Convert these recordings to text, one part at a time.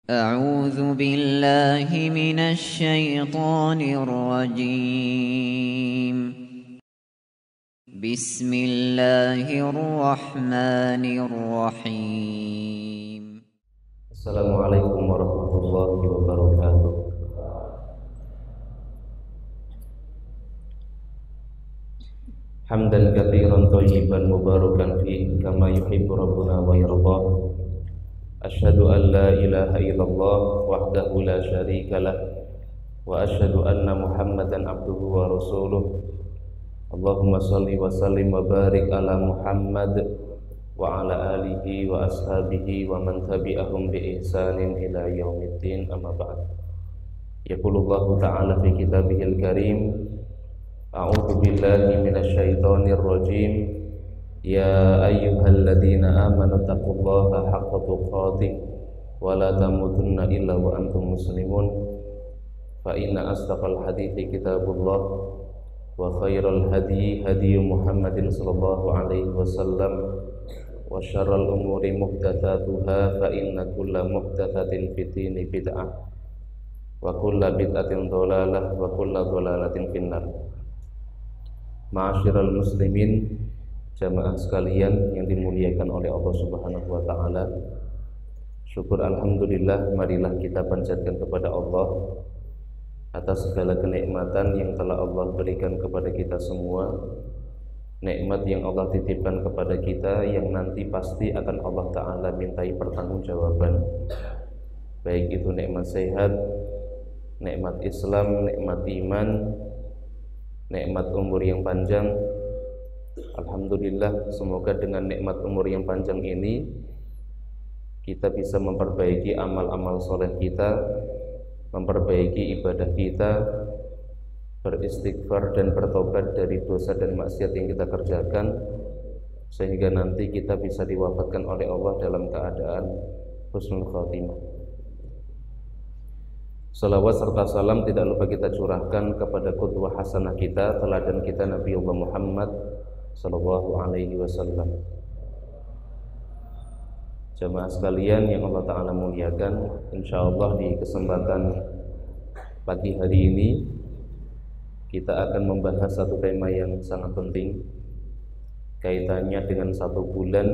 أعوذ بالله من الشيطان الرجيم. بسم الله الرحمن الرحيم. Assalamualaikum warahmatullahi wabarakatuh. Hamdan katsiran thayyiban mubarakan fihi kama yuhibbu rabbuna wa yardah. Asyhadu an la ilaha illallah wahdahu la syarika lah wa asyhadu anna Muhammadan abduhu wa rasuluh. Allahumma shalli wa sallim wa barik ala Muhammad wa ala alihi wa ashabihi wa man tabi'ahum bi ihsanin ila yaumiddin, amma ba'd. Yaqulullahu ta'ala fi kitabihil karim, a'udzu billahi minasy syaithanir rajim. Ya ayyuhalladzina amanu taqullaha haqqa tuqatih wa la tamutunna illa wa antum muslimun. Fa inna asdaqal hadithi kitabullah wa khairal hadi hadi Muhammadin sallallahu alaihi wasallam wa syarral umuri muhdatsatuha fa inna kulla muhdatsatin fitini bid'ah wa kulla bid'atin dhalalah wa kulla dhalalatin finnar. Ma'asyiral muslimin, jamaah sekalian yang dimuliakan oleh Allah Subhanahu wa taala. Syukur alhamdulillah, marilah kita panjatkan kepada Allah atas segala kenikmatan yang telah Allah berikan kepada kita semua. Nikmat yang Allah titipkan kepada kita yang nanti pasti akan Allah Ta'ala mintai pertanggungjawaban. Baik itu nikmat sehat, nikmat Islam, nikmat iman, nikmat umur yang panjang. Alhamdulillah, semoga dengan nikmat umur yang panjang ini kita bisa memperbaiki amal-amal soleh kita, memperbaiki ibadah kita, beristighfar dan bertobat dari dosa dan maksiat yang kita kerjakan, sehingga nanti kita bisa diwafatkan oleh Allah dalam keadaan husnul khatimah. Salawat serta salam tidak lupa kita curahkan kepada qudwah hasanah kita, teladan kita, Nabi Allah Muhammad sallallahu alaihi wasallam. Jamaah sekalian yang Allah Ta'ala muliakan, insyaallah di kesempatan pagi hari ini kita akan membahas satu tema yang sangat penting, kaitannya dengan satu bulan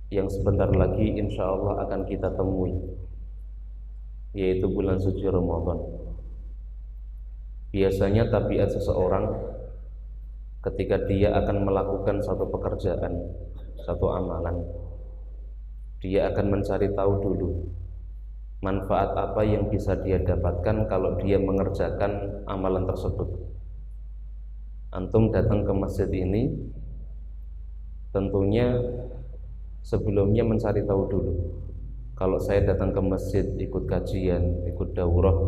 yang sebentar lagi insyaallah akan kita temui, yaitu bulan suci Ramadan. Biasanya tabiat seseorang ketika dia akan melakukan satu pekerjaan, satu amalan, dia akan mencari tahu dulu manfaat apa yang bisa dia dapatkan kalau dia mengerjakan amalan tersebut. Antum datang ke masjid ini tentunya sebelumnya mencari tahu dulu, kalau saya datang ke masjid ikut kajian, ikut daurah,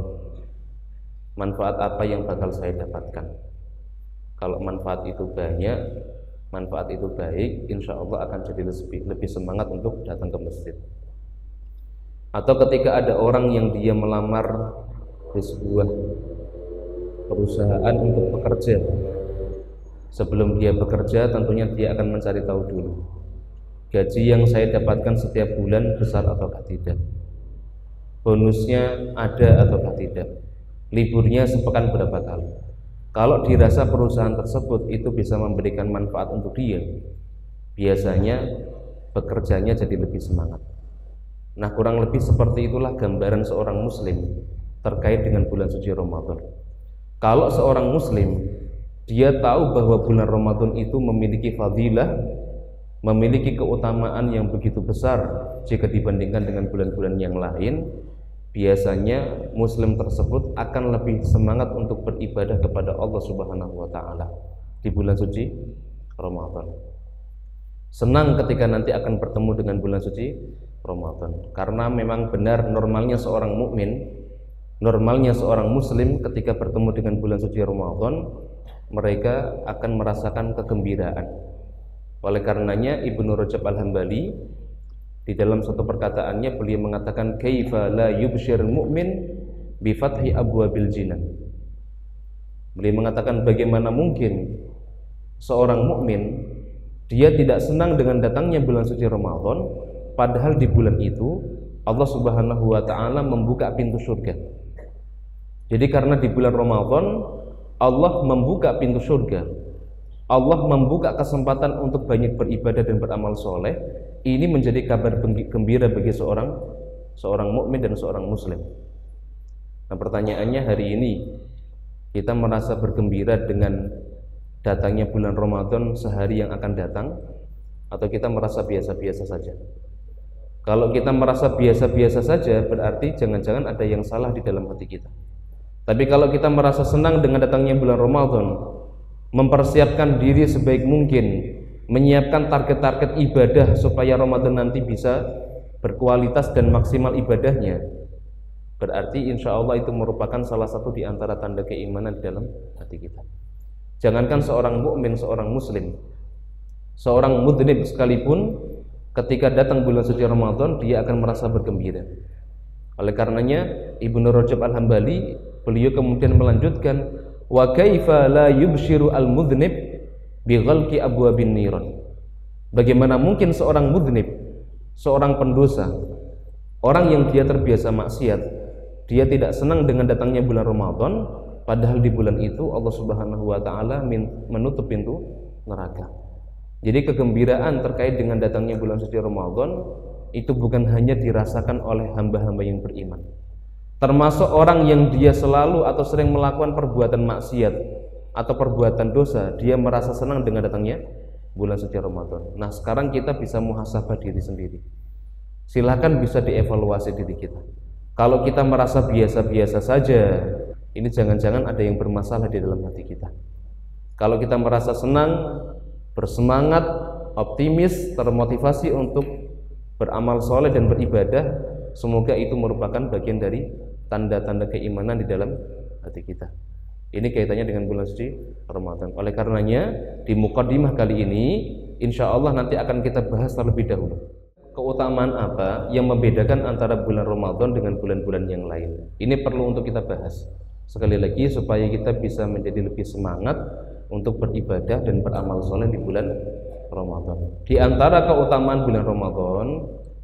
manfaat apa yang bakal saya dapatkan. Kalau manfaat itu banyak, manfaat itu baik, insya Allah akan jadi lebih semangat untuk datang ke masjid. Atau ketika ada orang yang dia melamar di sebuah perusahaan untuk bekerja, sebelum dia bekerja tentunya dia akan mencari tahu dulu, gaji yang saya dapatkan setiap bulan besar ataukah tidak, bonusnya ada ataukah tidak, liburnya sepekan berapa kali. Kalau dirasa perusahaan tersebut itu bisa memberikan manfaat untuk dia, biasanya bekerjanya jadi lebih semangat. Nah, kurang lebih seperti itulah gambaran seorang muslim terkait dengan bulan suci Ramadan. Kalau seorang muslim dia tahu bahwa bulan Ramadan itu memiliki fadilah, memiliki keutamaan yang begitu besar jika dibandingkan dengan bulan-bulan yang lain, biasanya muslim tersebut akan lebih semangat untuk beribadah kepada Allah Subhanahu wa taala di bulan suci Ramadan. Senang ketika nanti akan bertemu dengan bulan suci Ramadan, karena memang benar normalnya seorang mukmin, normalnya seorang muslim ketika bertemu dengan bulan suci Ramadan, mereka akan merasakan kegembiraan. Oleh karenanya Ibnu Rajab Al-Hambali di dalam satu perkataannya beliau mengatakan, kaifa la yubshir mu'min bi fathi abwabil jinan. Beliau mengatakan, bagaimana mungkin seorang mukmin dia tidak senang dengan datangnya bulan suci Ramadan, padahal di bulan itu Allah Subhanahu wa taala membuka pintu surga. Jadi karena di bulan Ramadan Allah membuka pintu surga, Allah membuka kesempatan untuk banyak beribadah dan beramal soleh. Ini menjadi kabar gembira bagi seorang mukmin dan seorang muslim. Nah, pertanyaannya hari ini kita merasa bergembira dengan datangnya bulan Ramadan sehari yang akan datang, atau kita merasa biasa-biasa saja? Kalau kita merasa biasa-biasa saja, berarti jangan-jangan ada yang salah di dalam hati kita. Tapi kalau kita merasa senang dengan datangnya bulan Ramadan, mempersiapkan diri sebaik mungkin, menyiapkan target-target ibadah supaya Ramadan nanti bisa berkualitas dan maksimal ibadahnya, berarti insya Allah itu merupakan salah satu di antara tanda keimanan di dalam hati kita. Jangankan seorang mukmin, seorang muslim, seorang mudhnib sekalipun, ketika datang bulan suci Ramadan dia akan merasa bergembira. Oleh karenanya Ibnu Rajab Al-Hambali, beliau kemudian melanjutkan, wa kaifa la yubshiru al-mudhnib bi ghalqi abwabin niran. Bagaimana mungkin seorang mudhnib, seorang pendosa, orang yang dia terbiasa maksiat, dia tidak senang dengan datangnya bulan Ramadan, padahal di bulan itu Allah Subhanahu wa taala menutup pintu neraka. Jadi kegembiraan terkait dengan datangnya bulan suci Ramadan itu bukan hanya dirasakan oleh hamba-hamba yang beriman, termasuk orang yang dia selalu atau sering melakukan perbuatan maksiat atau perbuatan dosa, dia merasa senang dengan datangnya bulan suci Ramadan. Nah, sekarang kita bisa muhasabah diri sendiri. Silakan bisa dievaluasi diri kita. Kalau kita merasa biasa-biasa saja, ini jangan-jangan ada yang bermasalah di dalam hati kita. Kalau kita merasa senang, bersemangat, optimis, termotivasi untuk beramal soleh dan beribadah, semoga itu merupakan bagian dari tanda-tanda keimanan di dalam hati kita. Ini kaitannya dengan bulan suci Ramadan. Oleh karenanya di muqaddimah kali ini insya Allah nanti akan kita bahas terlebih dahulu keutamaan apa yang membedakan antara bulan Ramadan dengan bulan-bulan yang lain. Ini perlu untuk kita bahas sekali lagi supaya kita bisa menjadi lebih semangat untuk beribadah dan beramal soleh di bulan Ramadan. Di antara keutamaan bulan Ramadan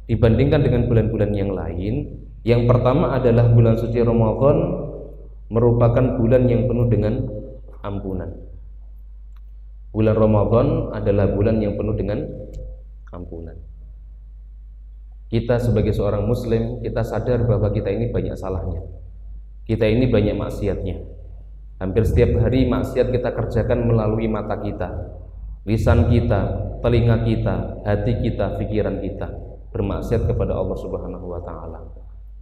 dibandingkan dengan bulan-bulan yang lain, yang pertama adalah bulan suci Ramadan merupakan bulan yang penuh dengan ampunan. Bulan Ramadan adalah bulan yang penuh dengan ampunan. Kita sebagai seorang muslim, kita sadar bahwa kita ini banyak salahnya. Kita ini banyak maksiatnya. Hampir setiap hari maksiat kita kerjakan melalui mata kita, lisan kita, telinga kita, hati kita, pikiran kita, bermaksiat kepada Allah Subhanahu wa taala.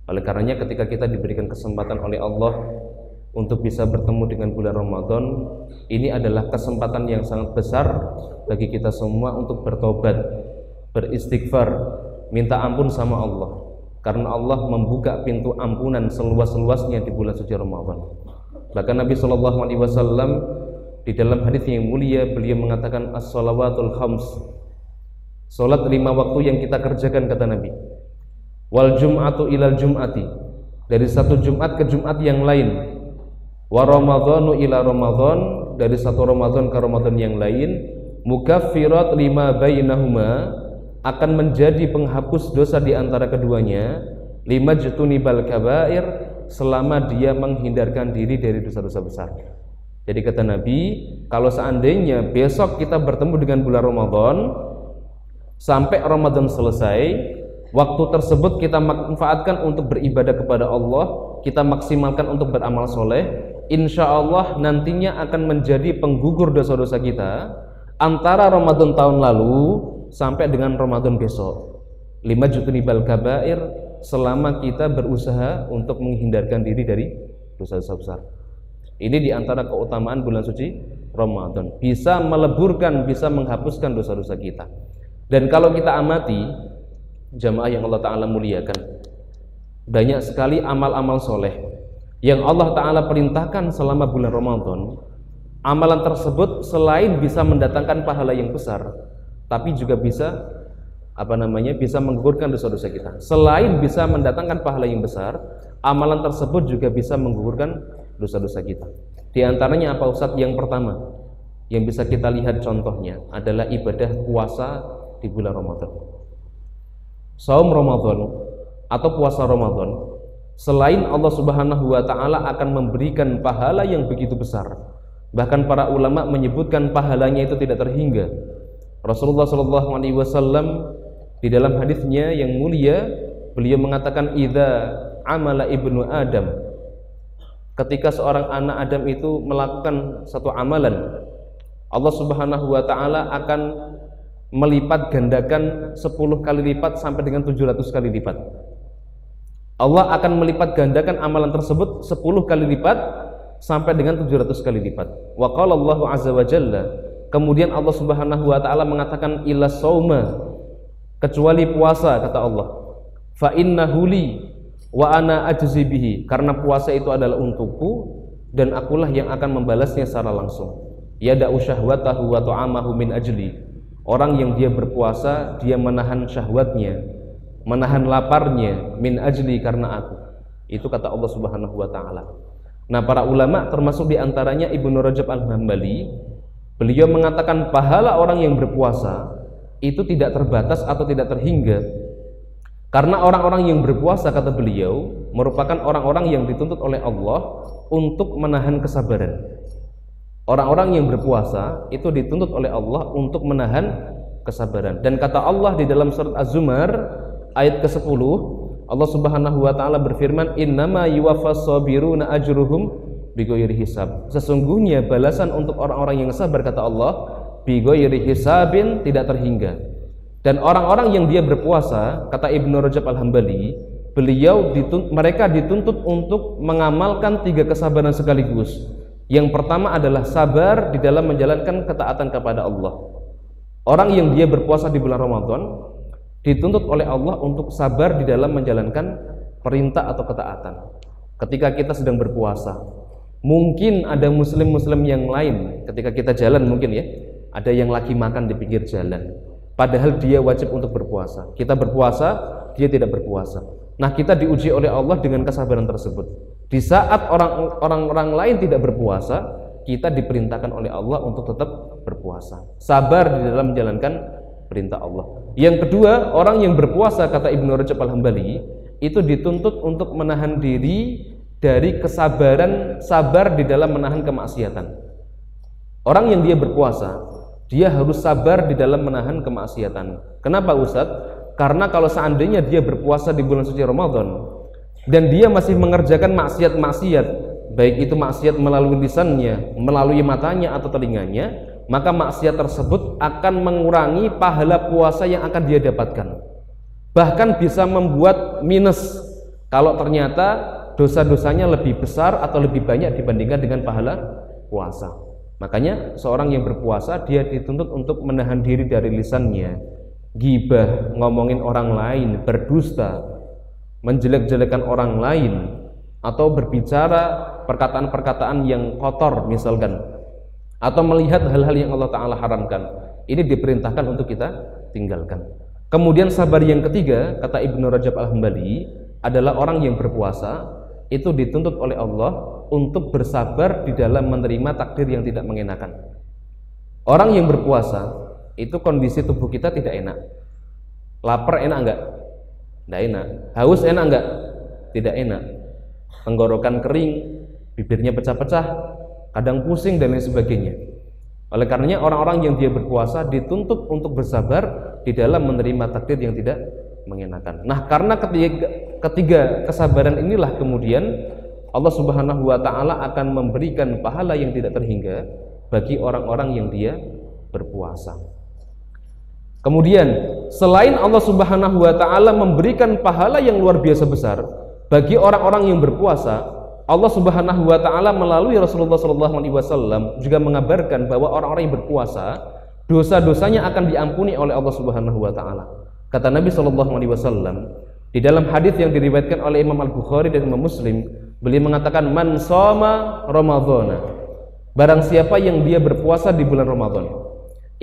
Oleh karenanya ketika kita diberikan kesempatan oleh Allah untuk bisa bertemu dengan bulan Ramadan, ini adalah kesempatan yang sangat besar bagi kita semua untuk bertobat, beristighfar, minta ampun sama Allah. Karena Allah membuka pintu ampunan seluas-luasnya di bulan suci Ramadan. Bahkan Nabi SAW di dalam hadis yang mulia beliau mengatakan as-shalawatul khams, salat 5 waktu yang kita kerjakan, kata Nabi, wal jum'atu ilal jum'ati, dari satu Jumat ke Jumat yang lain, wa ramadhanu ila ramadhan, dari satu Ramadan ke Ramadan yang lain, mukaffirat lima bainahuma, akan menjadi penghapus dosa di antara keduanya, lima jutunibal kabair, selama dia menghindarkan diri dari dosa-dosa besar. Jadi kata Nabi, kalau seandainya besok kita bertemu dengan bulan Ramadan sampai Ramadan selesai, waktu tersebut kita manfaatkan untuk beribadah kepada Allah, kita maksimalkan untuk beramal soleh, insya Allah nantinya akan menjadi penggugur dosa-dosa kita antara Ramadan tahun lalu sampai dengan Ramadan besok. 5 jutunibal kabair, selama kita berusaha untuk menghindarkan diri dari dosa-dosa besar. Ini diantara keutamaan bulan suci Ramadan, bisa meleburkan, bisa menghapuskan dosa-dosa kita. Dan kalau kita amati jamaah yang Allah Ta'ala muliakan, banyak sekali amal-amal soleh yang Allah Ta'ala perintahkan selama bulan Ramadan. Amalan tersebut selain bisa mendatangkan pahala yang besar, tapi juga bisa bisa menggugurkan dosa-dosa kita. Selain bisa mendatangkan pahala yang besar, amalan tersebut juga bisa menggugurkan dosa-dosa kita. Di antaranya apa Ustaz? Yang pertama yang bisa kita lihat contohnya adalah ibadah puasa di bulan Ramadan. Saum Ramadan atau puasa Ramadan, selain Allah Subhanahu wa taala akan memberikan pahala yang begitu besar. Bahkan para ulama menyebutkan pahalanya itu tidak terhingga. Rasulullah sallallahu alaihi wasallam di dalam hadisnya yang mulia, beliau mengatakan idza amala ibnu Adam, ketika seorang anak Adam itu melakukan satu amalan, Allah Subhanahu wa taala akan melipat gandakan 10 kali lipat sampai dengan 700 kali lipat. Allah akan melipat gandakan amalan tersebut 10 kali lipat sampai dengan 700 kali lipat. Wa qala Allahu azza wa jalla, kemudian Allah Subhanahu wa taala mengatakan illa sauma, kecuali puasa, kata Allah. Fa innahu li wa ana ajzi bihi, karena puasa itu adalah untukku dan akulah yang akan membalasnya secara langsung. Yada'u syahwatahu wa ta'amahu min ajli, orang yang dia berpuasa, dia menahan syahwatnya, menahan laparnya, min ajli, karena aku. Itu kata Allah Subhanahu wa taala. Nah, para ulama termasuk diantaranya Ibnu Rajab Al-Hambali, beliau mengatakan pahala orang yang berpuasa itu tidak terbatas atau tidak terhingga, karena orang-orang yang berpuasa, kata beliau, merupakan orang-orang yang dituntut oleh Allah untuk menahan kesabaran. Orang-orang yang berpuasa itu dituntut oleh Allah untuk menahan kesabaran. Dan kata Allah di dalam surat Az-Zumar ayat ke-10, Allah Subhanahu wa taala berfirman, innama yuwaffas sabiruna ajruhum bighairi hisab, sesungguhnya balasan untuk orang-orang yang sabar, kata Allah, bighairi hisabin, tidak terhingga. Dan orang-orang yang dia berpuasa, kata Ibnu Rajab Al-Hambali, mereka dituntut untuk mengamalkan 3 kesabaran sekaligus. Yang pertama adalah sabar di dalam menjalankan ketaatan kepada Allah. Orang yang dia berpuasa di bulan Ramadan dituntut oleh Allah untuk sabar di dalam menjalankan perintah atau ketaatan. Ketika kita sedang berpuasa, mungkin ada muslim-muslim yang lain ketika kita jalan, mungkin ya, ada yang lagi makan di pinggir jalan, padahal dia wajib untuk berpuasa. Kita berpuasa, dia tidak berpuasa. Nah, kita diuji oleh Allah dengan kesabaran tersebut. Di saat orang-orang lain tidak berpuasa, kita diperintahkan oleh Allah untuk tetap berpuasa. Sabar di dalam menjalankan perintah Allah. Yang kedua, orang yang berpuasa, kata Ibnu Rajab Al-Hambali, itu dituntut untuk menahan diri dari kesabaran, sabar di dalam menahan kemaksiatan. Orang yang dia berpuasa, dia harus sabar di dalam menahan kemaksiatan. Kenapa, Ustadz? Karena kalau seandainya dia berpuasa di bulan suci Ramadan dan dia masih mengerjakan maksiat-maksiat, baik itu maksiat melalui lisannya, melalui matanya atau telinganya, maka maksiat tersebut akan mengurangi pahala puasa yang akan dia dapatkan. Bahkan bisa membuat minus kalau ternyata dosa-dosanya lebih besar atau lebih banyak dibandingkan dengan pahala puasa. Makanya seorang yang berpuasa, dia dituntut untuk menahan diri dari lisannya, ghibah, ngomongin orang lain, berdusta, menjelek-jelekan orang lain, atau berbicara perkataan-perkataan yang kotor misalkan, atau melihat hal-hal yang Allah Ta'ala haramkan. Ini diperintahkan untuk kita tinggalkan. Kemudian sabar yang ketiga, kata Ibnu Rajab Al-Hambali, adalah orang yang berpuasa itu dituntut oleh Allah untuk bersabar di dalam menerima takdir yang tidak mengenakan. Orang yang berpuasa itu kondisi tubuh kita tidak enak. Lapar enak enggak? Tidak enak. Haus enak enggak? Tidak enak. Tenggorokan kering, bibirnya pecah-pecah, kadang pusing dan lain sebagainya. Oleh karenanya orang-orang yang dia berpuasa dituntut untuk bersabar di dalam menerima takdir yang tidak mengenakan. Nah, karena ketiga kesabaran inilah kemudian Allah Subhanahu wa taala akan memberikan pahala yang tidak terhingga bagi orang-orang yang dia berpuasa. Kemudian selain Allah Subhanahu wa taala memberikan pahala yang luar biasa besar bagi orang-orang yang berpuasa, Allah Subhanahu wa taala melalui Rasulullah SAW juga mengabarkan bahwa orang-orang yang berpuasa dosa-dosanya akan diampuni oleh Allah Subhanahu wa taala. Kata Nabi SAW di dalam hadis yang diriwayatkan oleh Imam Al-Bukhari dan Imam Muslim, beliau mengatakan, man shoma Ramadhana, barang siapa yang dia berpuasa di bulan Ramadan,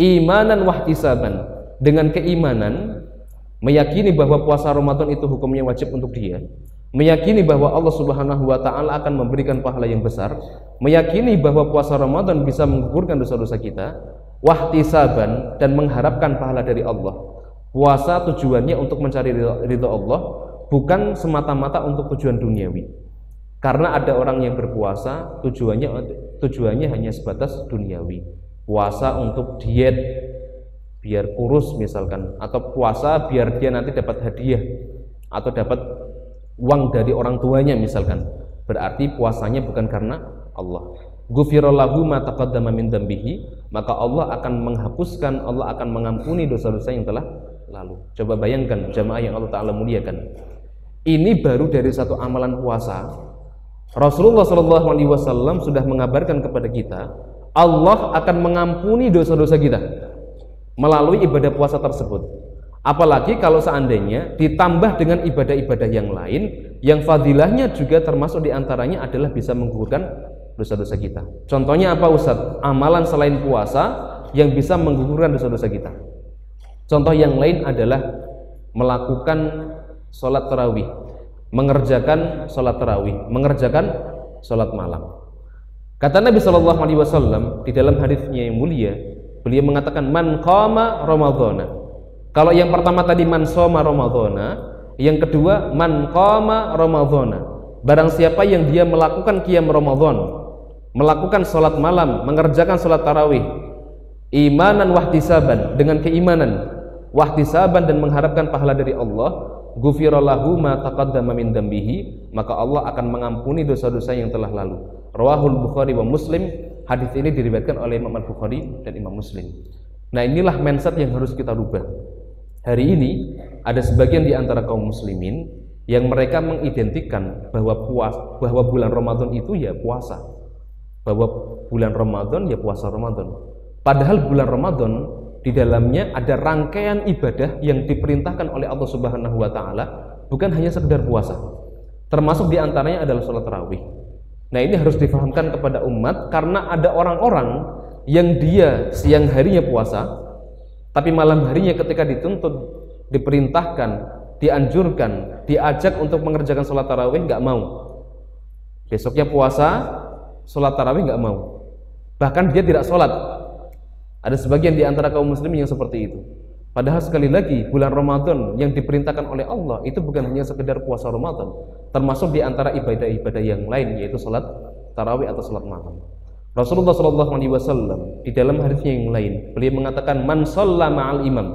imanan wahtisaban, dengan keimanan, meyakini bahwa puasa Ramadan itu hukumnya wajib untuk dia, meyakini bahwa Allah Subhanahu wa taala akan memberikan pahala yang besar, meyakini bahwa puasa Ramadan bisa menggugurkan dosa-dosa kita, wahtisaban, dan mengharapkan pahala dari Allah. Puasa tujuannya untuk mencari ridha Allah, bukan semata-mata untuk tujuan duniawi. Karena ada orang yang berpuasa tujuannya hanya sebatas duniawi. Puasa untuk diet biar kurus misalkan, atau puasa biar dia nanti dapat hadiah atau dapat uang dari orang tuanya misalkan. Berarti puasanya bukan karena Allah. Ghufirallahu ma taqaddama min dzambihi, maka Allah akan menghapuskan, Allah akan mengampuni dosa-dosa yang telah lalu. Coba bayangkan jamaah yang Allah Ta'ala muliakan. Ini baru dari satu amalan puasa. Rasulullah SAW sudah mengabarkan kepada kita, Allah akan mengampuni dosa-dosa kita melalui ibadah puasa tersebut. Apalagi kalau seandainya ditambah dengan ibadah-ibadah yang lain, yang fadilahnya juga termasuk diantaranya adalah bisa menggugurkan dosa-dosa kita. Contohnya apa Ustadz? Amalan selain puasa yang bisa menggugurkan dosa-dosa kita. Contoh yang lain adalah melakukan sholat tarawih, mengerjakan sholat tarawih, mengerjakan sholat malam. Kata Nabi SAW di dalam hadisnya yang mulia, beliau mengatakan man qama ramadhana. Kalau yang pertama tadi man shoma ramadhana, yang kedua man qama ramadhana. Barang siapa yang dia melakukan qiyam Ramadan, melakukan sholat malam, mengerjakan sholat tarawih, imanan wahtisaban, dengan keimanan, wahtisaban dan mengharapkan pahala dari Allah, ghufirallahu ma taqaddama min dzambihi, maka Allah akan mengampuni dosa-dosa yang telah lalu. Rawahul Bukhari wa Muslim. Hadis ini diriwayatkan oleh Imam Al-Bukhari dan Imam Muslim. Nah, inilah mindset yang harus kita rubah. Hari ini ada sebagian di antara kaum muslimin yang mereka mengidentikan bahwa bulan Ramadan itu ya puasa. Bahwa bulan Ramadan ya puasa Ramadan. Padahal bulan Ramadan di dalamnya ada rangkaian ibadah yang diperintahkan oleh Allah Subhanahu wa Ta'ala, bukan hanya sekedar puasa. Termasuk di antaranya adalah sholat tarawih. Nah, ini harus difahamkan kepada umat, karena ada orang-orang yang dia siang harinya puasa, tapi malam harinya ketika dituntut, diperintahkan, dianjurkan, diajak untuk mengerjakan sholat tarawih nggak mau. Besoknya puasa, sholat tarawih nggak mau. Bahkan dia tidak sholat. Ada sebagian di antara kaum muslimin yang seperti itu. Padahal sekali lagi bulan Ramadan yang diperintahkan oleh Allah itu bukan hanya sekedar puasa Ramadan, termasuk di antara ibadah-ibadah yang lain, yaitu salat tarawih atau salat malam. Rasulullah SAW di dalam hadisnya yang lain, beliau mengatakan man shalla ma'al imam.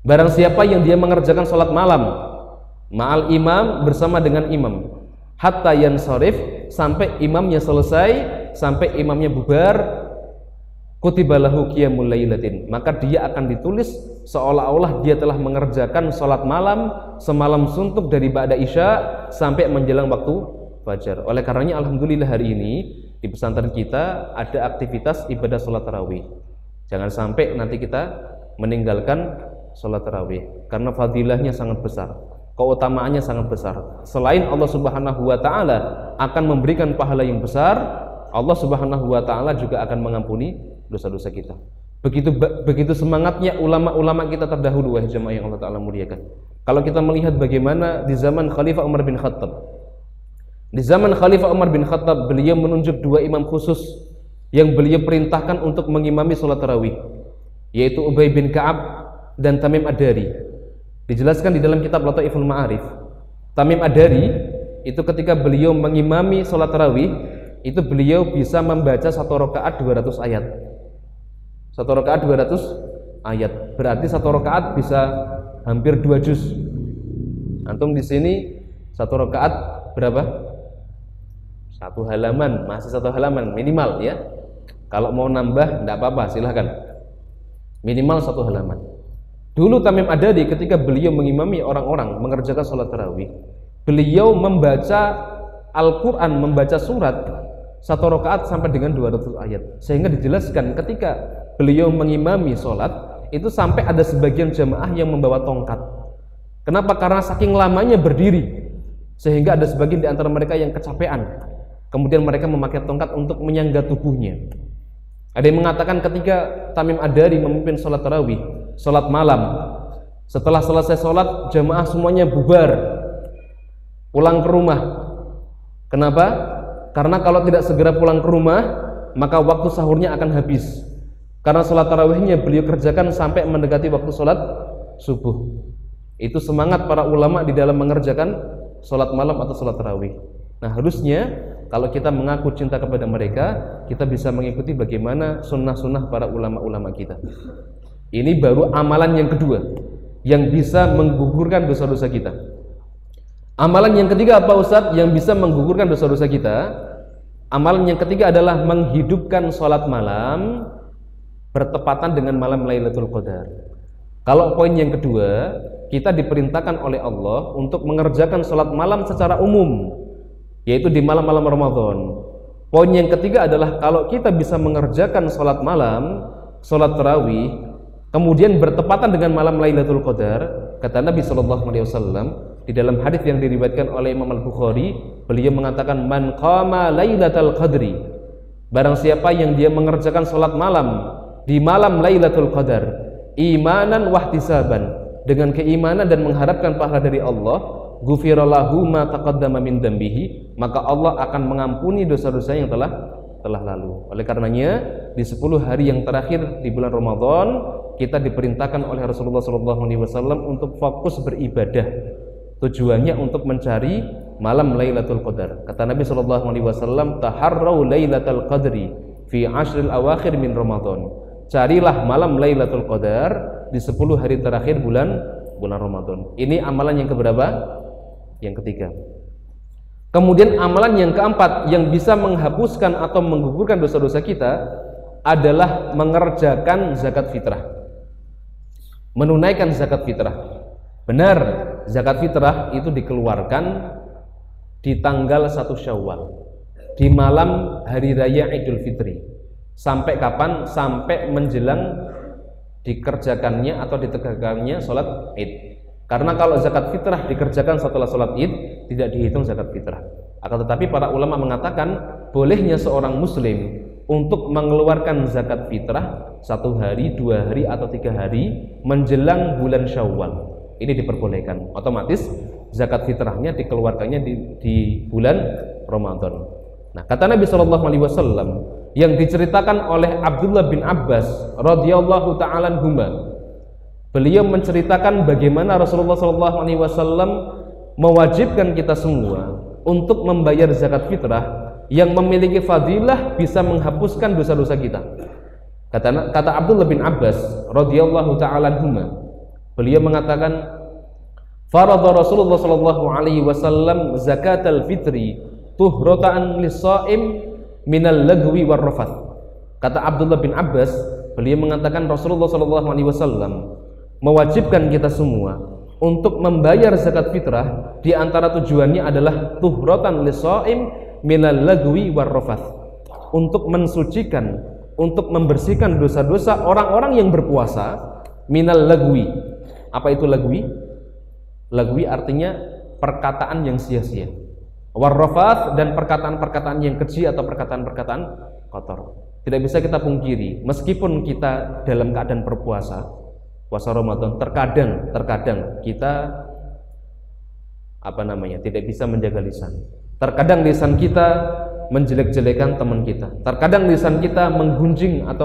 Barang siapa yang dia mengerjakan salat malam ma'al imam, bersama dengan imam, hatta yansharif, sampai imamnya selesai, sampai imamnya bubar, kutiba lahu qiyamul lailatin, maka dia akan ditulis seolah-olah dia telah mengerjakan sholat malam semalam suntuk dari ba'da isya sampai menjelang waktu fajar. Oleh karenanya alhamdulillah hari ini di pesantren kita ada aktivitas ibadah sholat tarawih. Jangan sampai nanti kita meninggalkan sholat tarawih, karena fadilahnya sangat besar, keutamaannya sangat besar. Selain Allah Subhanahu wa Ta'ala akan memberikan pahala yang besar, Allah Subhanahu wa Ta'ala juga akan mengampuni dosa-dosa kita. Begitu semangatnya ulama-ulama kita terdahulu, wahai jemaah yang Allah Ta'ala muliakan. Kalau kita melihat bagaimana di zaman Khalifah Umar bin Khattab, di zaman Khalifah Umar bin Khattab, beliau menunjuk dua imam khusus yang beliau perintahkan untuk mengimami sholat tarawih, yaitu Ubay bin Ka'ab dan Tamim Ad-Dari. Dijelaskan di dalam kitab Lataiful Ma'arif, Tamim Ad-Dari itu ketika beliau mengimami sholat tarawih, itu beliau bisa membaca satu rakaat 200 ayat. Satu rakaat 200 ayat. Berarti satu rakaat bisa hampir 2 juz. Antum di sini satu rakaat berapa? Satu halaman, masih satu halaman minimal ya. Kalau mau nambah enggak apa-apa, silahkan. Minimal satu halaman. Dulu Tamim Ad-Dari ketika beliau mengimami orang-orang mengerjakan sholat tarawih, beliau membaca Al-Quran, membaca surat satu rakaat sampai dengan 200 ayat. Sehingga dijelaskan ketika beliau mengimami sholat itu sampai ada sebagian jamaah yang membawa tongkat. Kenapa? Karena saking lamanya berdiri, sehingga ada sebagian di antara mereka yang kecapean. Kemudian mereka memakai tongkat untuk menyangga tubuhnya. Ada yang mengatakan ketika Tamim Ad-Dari memimpin sholat tarawih, sholat malam, setelah selesai sholat jamaah semuanya bubar, pulang ke rumah. Kenapa? Karena kalau tidak segera pulang ke rumah, maka waktu sahurnya akan habis. Karena sholat tarawihnya beliau kerjakan sampai mendekati waktu sholat subuh. Itu semangat para ulama di dalam mengerjakan sholat malam atau sholat tarawih. Nah, harusnya kalau kita mengaku cinta kepada mereka, kita bisa mengikuti bagaimana sunnah-sunnah para ulama-ulama kita. Ini baru amalan yang kedua yang bisa menggugurkan dosa-dosa kita. Amalan yang ketiga apa Ustadz yang bisa menggugurkan dosa-dosa kita? Amalan yang ketiga adalah menghidupkan sholat malam bertepatan dengan malam Lailatul Qadar. Kalau poin yang kedua, kita diperintahkan oleh Allah untuk mengerjakan sholat malam secara umum, yaitu di malam-malam Ramadan. Poin yang ketiga adalah kalau kita bisa mengerjakan sholat malam, sholat tarawih, kemudian bertepatan dengan malam Lailatul Qadar, kata Nabi SAW di dalam hadis yang diriwayatkan oleh Imam Al-Bukhari, beliau mengatakan, man qama Lailatul Qadri, barang siapa yang dia mengerjakan sholat malam di malam Lailatul Qadar, imanan wahtisaban, dengan keimanan dan mengharapkan pahala dari Allah, ghufirallahu ma taqaddama min dambihi, maka Allah akan mengampuni dosa-dosa yang telah lalu. Oleh karenanya di 10 hari yang terakhir di bulan Ramadan, kita diperintahkan oleh Rasulullah SAW untuk fokus beribadah. Tujuannya untuk mencari malam Lailatul Qadar. Kata Nabi SAW, taharrau Lailatul Qadri fi ashril awakhir min Ramadan. Carilah malam Lailatul Qadar di 10 hari terakhir bulan Ramadan. Ini amalan yang keberapa? Yang ketiga. Kemudian amalan yang keempat yang bisa menghapuskan atau menggugurkan dosa-dosa kita adalah mengerjakan zakat fitrah. Menunaikan zakat fitrah. Benar, zakat fitrah itu dikeluarkan di tanggal 1 Syawal, di malam hari raya Idul Fitri. Sampai kapan? Sampai menjelang dikerjakannya atau ditegakkannya sholat Id. Karena kalau zakat fitrah dikerjakan setelah sholat Id, tidak dihitung zakat fitrah. Akan tetapi para ulama mengatakan bolehnya seorang muslim untuk mengeluarkan zakat fitrah 1 hari, 2 hari, atau 3 hari menjelang bulan Syawal. Ini diperbolehkan. Otomatis zakat fitrahnya dikeluarkannya di bulan Ramadan. Nah, kata Nabi SAW yang diceritakan oleh Abdullah bin Abbas radhiyallahu ta'ala anhuma, beliau menceritakan bagaimana Rasulullah SAW mewajibkan kita semua untuk membayar zakat fitrah yang memiliki fadilah bisa menghapuskan dosa-dosa kita. Kata Abdullah bin Abbas radhiyallahu ta'ala anhuma, beliau mengatakan, faradha Rasulullah SAW zakatal fitri tuhratan lis-shaim minal lagwi war rafath. Kata Abdullah bin Abbas, beliau mengatakan Rasulullah SAW mewajibkan kita semua untuk membayar zakat fitrah, di antara tujuannya adalah tuhratan lis-shaim minal lagwi war rafath, untuk mensucikan, untuk membersihkan dosa-dosa orang-orang yang berpuasa minal lagwi. Apa itu lagwi? Lagwi artinya perkataan yang sia-sia. Warrafath, dan perkataan-perkataan yang keji atau perkataan-perkataan kotor. Tidak bisa kita pungkiri, meskipun kita dalam keadaan berpuasa, puasa Ramadan, terkadang kita tidak bisa menjaga lisan. Terkadang lisan kita menjelek-jelekan teman kita. Terkadang lisan kita menggunjing atau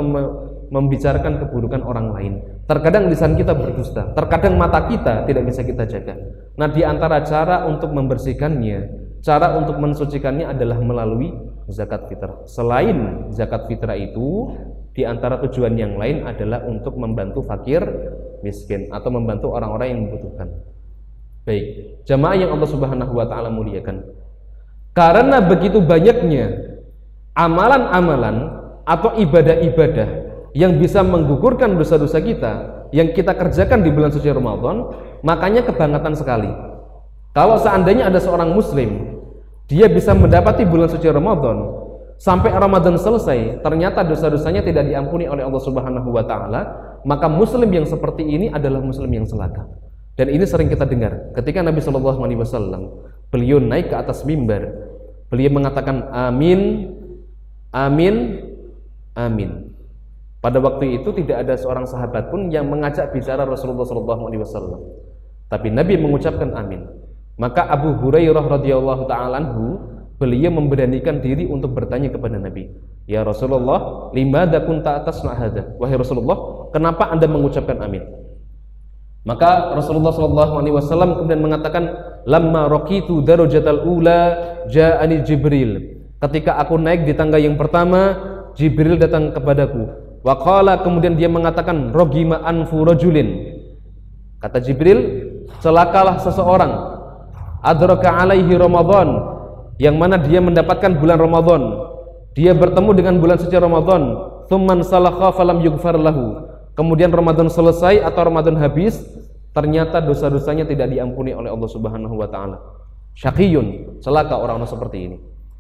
membicarakan keburukan orang lain. Terkadang lisan kita berdusta. Terkadang mata kita tidak bisa kita jaga. Nah, di antara cara untuk membersihkannya, cara untuk mensucikannya adalah melalui zakat fitrah. Selain zakat fitrah itu, di antara tujuan yang lain adalah untuk membantu fakir miskin atau membantu orang-orang yang membutuhkan. Baik, jamaah yang Allah Subhanahu wa taala muliakan. Karena begitu banyaknya amalan-amalan atau ibadah-ibadah yang bisa menggugurkan dosa-dosa kita yang kita kerjakan di bulan suci Ramadan, makanya kebanggaan sekali kalau seandainya ada seorang muslim, dia bisa mendapati bulan suci Ramadan, sampai Ramadan selesai, ternyata dosa-dosanya tidak diampuni oleh Allah Subhanahu wa taala, maka muslim yang seperti ini adalah muslim yang celaka. Dan ini sering kita dengar ketika Nabi SAW beliau naik ke atas mimbar, beliau mengatakan amin, amin, amin. Pada waktu itu tidak ada seorang sahabat pun yang mengajak bicara Rasulullah SAW, tapi Nabi mengucapkan amin. Maka Abu Hurairah radhiyallahu ta'ala anhu, beliau memberanikan diri untuk bertanya kepada Nabi, ya Rasulullah, limadza kunta tasna hadza? Wahai Rasulullah, kenapa Anda mengucapkan amin? Maka Rasulullah SAW kemudian mengatakan, lamma raqitu darajatal ula ja'ani Jibril. Ketika aku naik di tangga yang pertama, Jibril datang kepadaku. Wa qala, kemudian dia mengatakan, rogima anfu rajulin. Kata Jibril, celakalah seseorang, adraka alaihi Ramadan, yang mana dia mendapatkan bulan Ramadan. Dia bertemu dengan bulan suci Ramadan, tsumman salakha falam yughfar lahu. Kemudian Ramadan selesai atau Ramadan habis, ternyata dosa-dosanya tidak diampuni oleh Allah Subhanahu wa taala. Syaqiyun, celaka orang-orang seperti ini.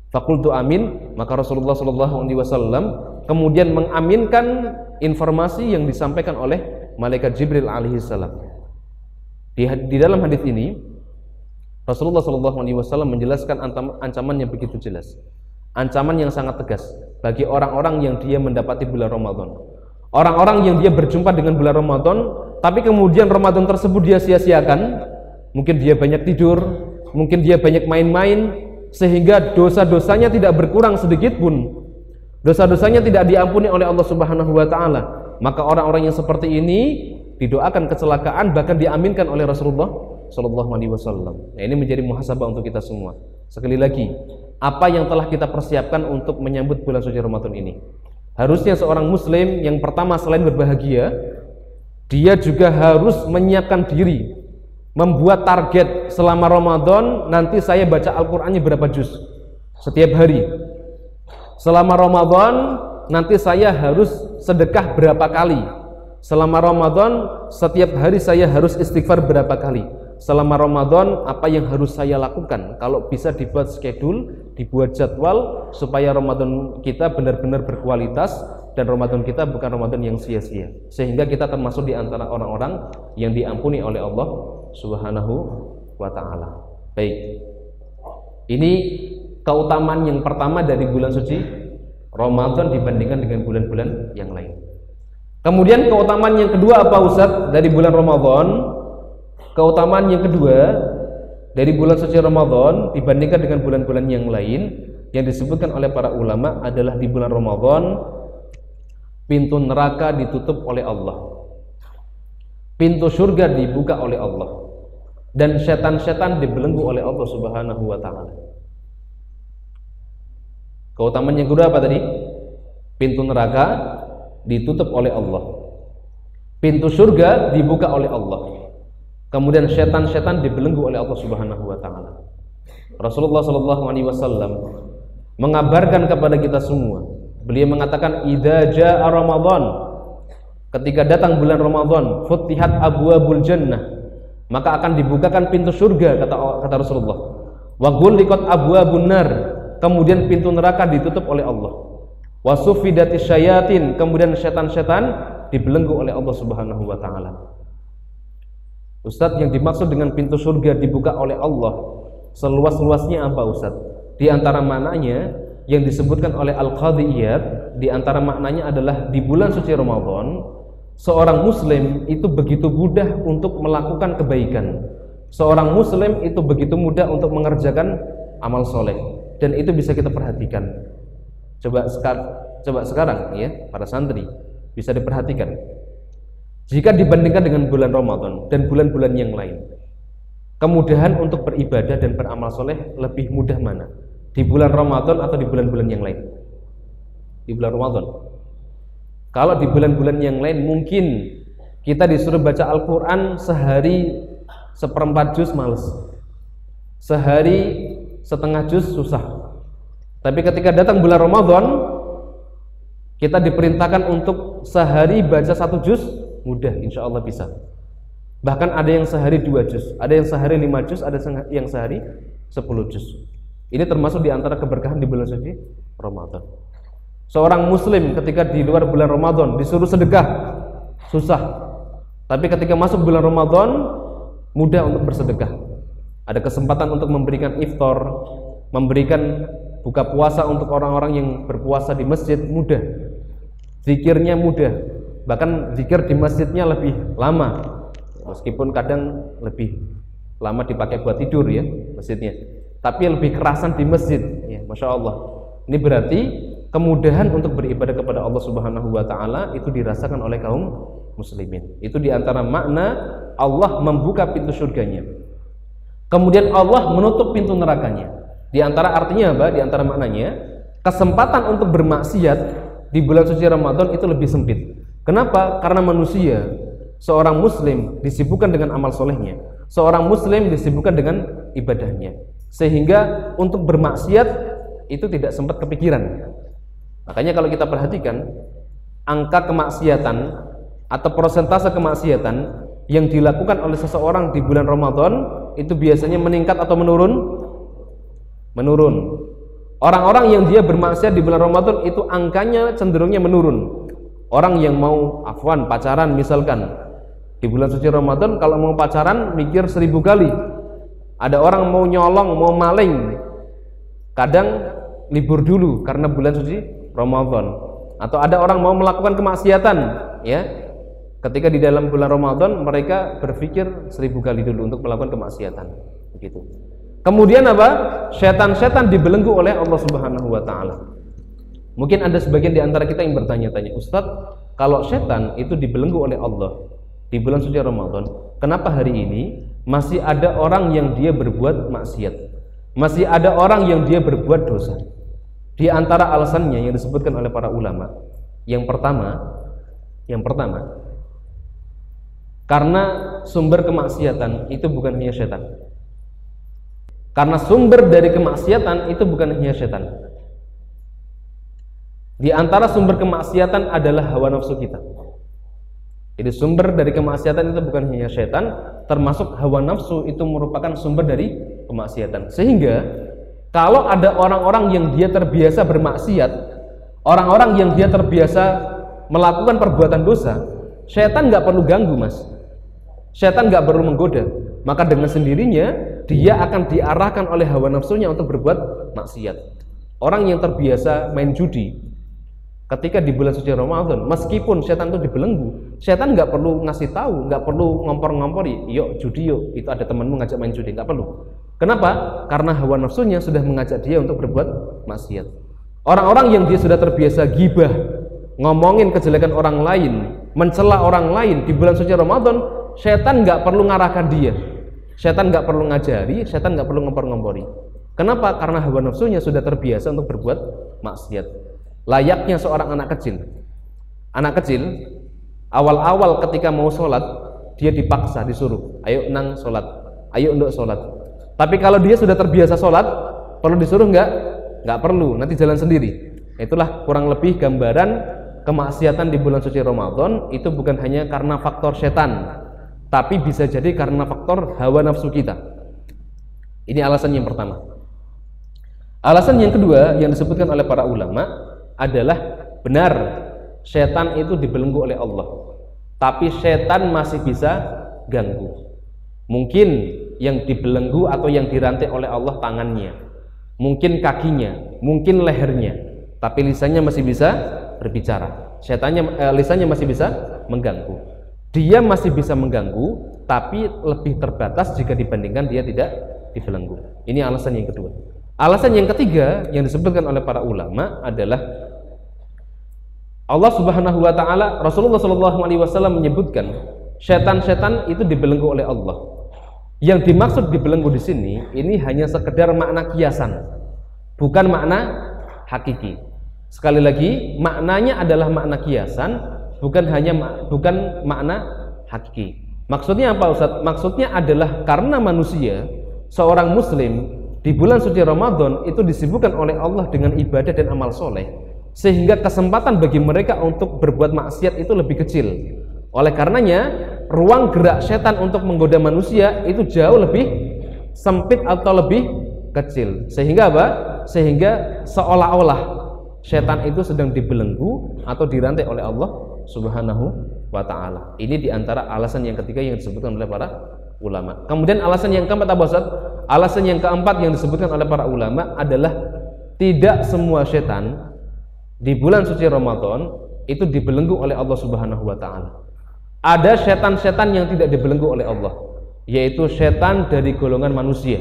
Fakultu amin, maka Rasulullah SAW kemudian mengaminkan informasi yang disampaikan oleh malaikat Jibril alaihissalam. Di dalam hadis ini Rasulullah SAW menjelaskan ancaman yang begitu jelas, ancaman yang sangat tegas bagi orang-orang yang dia mendapati bulan Ramadan. Orang-orang yang dia berjumpa dengan bulan Ramadan, tapi kemudian Ramadan tersebut dia sia-siakan. Mungkin dia banyak tidur, mungkin dia banyak main-main, sehingga dosa-dosanya tidak berkurang sedikit pun. Dosa-dosanya tidak diampuni oleh Allah Subhanahu wa taala. Maka orang-orang yang seperti ini didoakan kecelakaan, bahkan diaminkan oleh Rasulullah sallallahu alaihi wasallam. Nah, ini menjadi muhasabah untuk kita semua. Sekali lagi, apa yang telah kita persiapkan untuk menyambut bulan suci Ramadan ini? Harusnya seorang muslim yang pertama selain berbahagia, dia juga harus menyiapkan diri, membuat target selama Ramadan. Nanti saya baca Al-Qur'annya berapa juz setiap hari. Selama Ramadan nanti saya harus sedekah berapa kali. Selama Ramadan setiap hari saya harus istighfar berapa kali. Selama Ramadan apa yang harus saya lakukan? Kalau bisa dibuat schedule, dibuat jadwal supaya Ramadan kita benar-benar berkualitas dan Ramadan kita bukan Ramadan yang sia-sia. Sehingga kita termasuk di antara orang-orang yang diampuni oleh Allah Subhanahu wa taala. Baik. Ini keutamaan yang pertama dari bulan suci Ramadan dibandingkan dengan bulan-bulan yang lain. Kemudian keutamaan yang kedua apa Ustaz dari bulan Ramadan? Keutamaan yang kedua dari bulan suci Ramadan dibandingkan dengan bulan-bulan yang lain yang disebutkan oleh para ulama adalah di bulan Ramadan pintu neraka ditutup oleh Allah, pintu surga dibuka oleh Allah, dan setan-setan dibelenggu oleh Allah Subhanahu wa taala. Keutamaan yang kedua apa tadi? Pintu neraka ditutup oleh Allah, pintu surga dibuka oleh Allah, kemudian setan-setan dibelenggu oleh Allah Subhanahu wa taala. Rasulullah sallallahu alaihi wasallam mengabarkan kepada kita semua. Beliau mengatakan, "Idza jaa Ramadan," ketika datang bulan Ramadan, "futihat abwabul jannah," maka akan dibukakan pintu surga, kata Rasulullah. "Wa ghulliqat abwabun nar," kemudian pintu neraka ditutup oleh Allah. "Wa suffidatis syayatin," kemudian setan-setan dibelenggu oleh Allah Subhanahu wa taala. Ustadz, yang dimaksud dengan pintu surga dibuka oleh Allah seluas-luasnya apa Ustadz? Di antara maknanya yang disebutkan oleh Al-Qadhi Iyad, di antara maknanya adalah di bulan suci Ramadan seorang muslim itu begitu mudah untuk melakukan kebaikan. Seorang muslim itu begitu mudah untuk mengerjakan amal soleh, dan itu bisa kita perhatikan. Coba sekarang ya para santri bisa diperhatikan. Jika dibandingkan dengan bulan Ramadan dan bulan-bulan yang lain, kemudahan untuk beribadah dan beramal soleh lebih mudah mana? Di bulan Ramadan atau di bulan-bulan yang lain? Di bulan Ramadan. Kalau di bulan-bulan yang lain mungkin kita disuruh baca Al-Quran sehari 1/4 juz males, sehari setengah juz susah. Tapi ketika datang bulan Ramadan, kita diperintahkan untuk sehari baca 1 juz, mudah, insya Allah bisa. Bahkan ada yang sehari 2 juz, ada yang sehari 5 juz, ada yang sehari 10 juz. Ini termasuk di antara keberkahan di bulan suci Ramadan. Seorang muslim ketika di luar bulan Ramadan disuruh sedekah susah, tapi ketika masuk bulan Ramadan mudah untuk bersedekah. Ada kesempatan untuk memberikan iftar, memberikan buka puasa untuk orang-orang yang berpuasa di masjid, mudah. Zikirnya mudah, bahkan zikir di masjidnya lebih lama, meskipun kadang lebih lama dipakai buat tidur ya masjidnya, tapi lebih kerasan di masjid ya, Masya Allah. Ini berarti kemudahan untuk beribadah kepada Allah Subhanahu wa ta'ala itu dirasakan oleh kaum muslimin. Itu diantara makna Allah membuka pintu surganya. Kemudian Allah menutup pintu nerakanya. Di antara artinya apa? Di antara maknanya, kesempatan untuk bermaksiat di bulan suci Ramadan itu lebih sempit. Kenapa? Karena manusia, seorang muslim disibukkan dengan amal solehnya, seorang muslim disibukkan dengan ibadahnya, sehingga untuk bermaksiat itu tidak sempat kepikiran. Makanya kalau kita perhatikan angka kemaksiatan atau persentase kemaksiatan yang dilakukan oleh seseorang di bulan Ramadan itu biasanya meningkat atau menurun? Menurun. Orang-orang yang dia bermaksiat di bulan Ramadan itu angkanya cenderungnya menurun. Orang yang mau pacaran misalkan di bulan suci Ramadan, kalau mau pacaran mikir 1000 kali. Ada orang mau nyolong, mau maling, kadang libur dulu karena bulan suci Ramadan. Atau ada orang mau melakukan kemaksiatan, ya, ketika di dalam bulan Ramadan mereka berpikir 1000 kali dulu untuk melakukan kemaksiatan, begitu. Kemudian apa? Setan-setan dibelenggu oleh Allah Subhanahu wa taala. Mungkin ada sebagian di antara kita yang bertanya-tanya, Ustadz, kalau setan itu dibelenggu oleh Allah di bulan suci Ramadan, kenapa hari ini masih ada orang yang dia berbuat maksiat? Masih ada orang yang dia berbuat dosa? Di antara alasannya yang disebutkan oleh para ulama, yang pertama, karena sumber kemaksiatan itu bukan hanya setan. Karena sumber dari kemaksiatan itu bukan hanya setan. Di antara sumber kemaksiatan adalah hawa nafsu kita. Jadi sumber dari kemaksiatan itu bukan hanya setan, termasuk hawa nafsu itu merupakan sumber dari kemaksiatan. Sehingga kalau ada orang-orang yang dia terbiasa bermaksiat, orang-orang yang dia terbiasa melakukan perbuatan dosa, setan nggak perlu ganggu, mas. Setan nggak perlu menggoda. Maka dengan sendirinya dia akan diarahkan oleh hawa nafsunya untuk berbuat maksiat. Orang yang terbiasa main judi, ketika di bulan suci Ramadan, meskipun setan itu dibelenggu, setan nggak perlu ngasih tahu, nggak perlu ngompor-ngompori, yuk judi yuk, itu ada temanmu ngajak main judi, nggak perlu. Kenapa? Karena hawa nafsunya sudah mengajak dia untuk berbuat maksiat. Orang-orang yang dia sudah terbiasa gibah, ngomongin kejelekan orang lain, mencela orang lain di bulan suci Ramadan, setan nggak perlu ngarahkan dia, setan nggak perlu ngajari, setan nggak perlu ngompor-ngompori. Kenapa? Karena hawa nafsunya sudah terbiasa untuk berbuat maksiat. Layaknya seorang anak kecil. Anak kecil awal-awal ketika mau sholat, dia dipaksa, disuruh, ayo nang sholat, ayo untuk sholat. Tapi kalau dia sudah terbiasa sholat, perlu disuruh nggak? Nggak perlu, nanti jalan sendiri. Itulah kurang lebih gambaran kemaksiatan di bulan suci Ramadan. Itu bukan hanya karena faktor setan, tapi bisa jadi karena faktor hawa nafsu kita. Ini alasan yang pertama. Alasan yang kedua yang disebutkan oleh para ulama adalah benar setan itu dibelenggu oleh Allah, tapi setan masih bisa ganggu. Mungkin yang dibelenggu atau yang dirantai oleh Allah tangannya, mungkin kakinya, mungkin lehernya, tapi lisannya masih bisa berbicara. Lisannya masih bisa mengganggu. Dia masih bisa mengganggu, tapi lebih terbatas jika dibandingkan dia tidak dibelenggu. Ini alasan yang kedua. Alasan yang ketiga yang disebutkan oleh para ulama adalah Allah Subhanahu wa taala, Rasulullah sallallahu alaihi wasallam menyebutkan setan-setan itu dibelenggu oleh Allah. Yang dimaksud dibelenggu di sini ini hanya sekedar makna kiasan, bukan makna hakiki. Sekali lagi, maknanya adalah makna kiasan, bukan makna hakiki. Maksudnya apa, Ustaz? Maksudnya adalah karena manusia, seorang muslim di bulan suci Ramadan itu disibukkan oleh Allah dengan ibadah dan amal soleh, sehingga kesempatan bagi mereka untuk berbuat maksiat itu lebih kecil. Oleh karenanya, ruang gerak setan untuk menggoda manusia itu jauh lebih sempit atau lebih kecil. Sehingga apa? Sehingga seolah-olah setan itu sedang dibelenggu atau dirantai oleh Allah Subhanahu wa ta'ala. Ini diantara alasan yang ketiga yang disebutkan oleh para ulama. Kemudian alasan yang keempat apa, Ustaz? Alasan yang keempat yang disebutkan oleh para ulama adalah tidak semua setan di bulan suci Ramadan itu dibelenggu oleh Allah Subhanahu wa ta'ala. Ada setan-setan yang tidak dibelenggu oleh Allah, yaitu setan dari golongan manusia.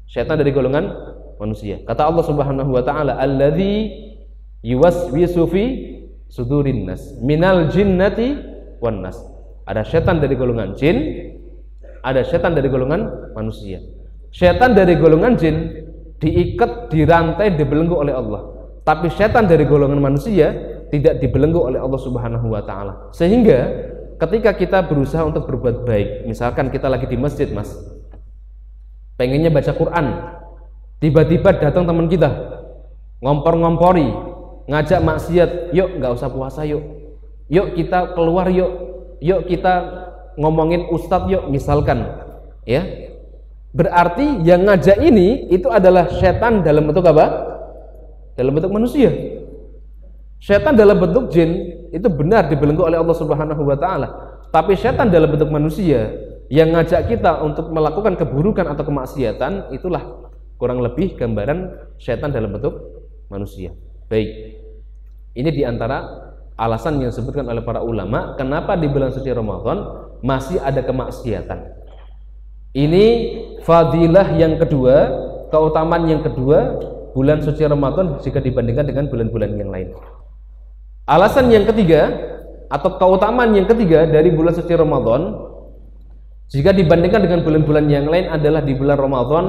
Setan dari golongan manusia. Kata Allah Subhanahu wa ta'ala, alladzi yuwaswisu fi sudurin nas minal jinnati wan nas. Ada setan dari golongan jin, ada setan dari golongan manusia. Setan dari golongan jin diikat, dirantai, dibelenggu oleh Allah. Tapi setan dari golongan manusia tidak dibelenggu oleh Allah Subhanahu wa taala. Sehingga ketika kita berusaha untuk berbuat baik, misalkan kita lagi di masjid, Mas, pengennya baca Quran, tiba-tiba datang teman kita ngompor-ngompori, ngajak maksiat, yuk nggak usah puasa yuk kita keluar yuk kita ngomongin ustadz yuk, misalkan, ya, berarti yang ngajak ini itu adalah setan dalam bentuk apa? Dalam bentuk manusia. Setan dalam bentuk jin itu benar dibelenggu oleh Allah Subhanahu wa taala. Tapi setan dalam bentuk manusia yang ngajak kita untuk melakukan keburukan atau kemaksiatan, itulah kurang lebih gambaran setan dalam bentuk manusia. Baik. Ini diantara alasan yang disebutkan oleh para ulama kenapa di bulan suci Ramadan masih ada kemaksiatan. Ini fadilah yang kedua, keutamaan yang kedua bulan suci Ramadan jika dibandingkan dengan bulan-bulan yang lain. Alasan yang ketiga atau keutamaan yang ketiga dari bulan suci Ramadan jika dibandingkan dengan bulan-bulan yang lain adalah di bulan Ramadan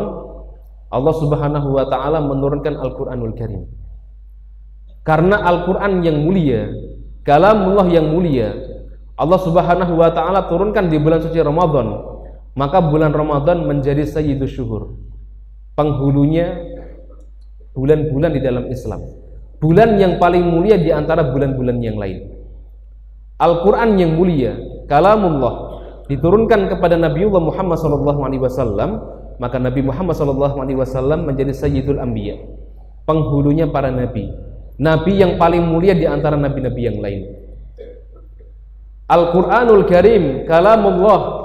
Allah Subhanahu wa taala menurunkan Al-Qur'anul Karim. Karena Al-Qur'an yang mulia, kalamullah yang mulia, Allah Subhanahu wa taala turunkan di bulan suci Ramadan, maka bulan Ramadan menjadi sayyidus syuhur, penghulunya bulan-bulan di dalam Islam, bulan yang paling mulia di antara bulan-bulan yang lain. Al-Quran yang mulia, kalamullah, diturunkan kepada Nabiullah Muhammad SAW, maka Nabi Muhammad SAW menjadi sayyidul anbiya, penghulunya para nabi, nabi yang paling mulia di antara nabi-nabi yang lain. Al-Quranul Karim, kalamullah,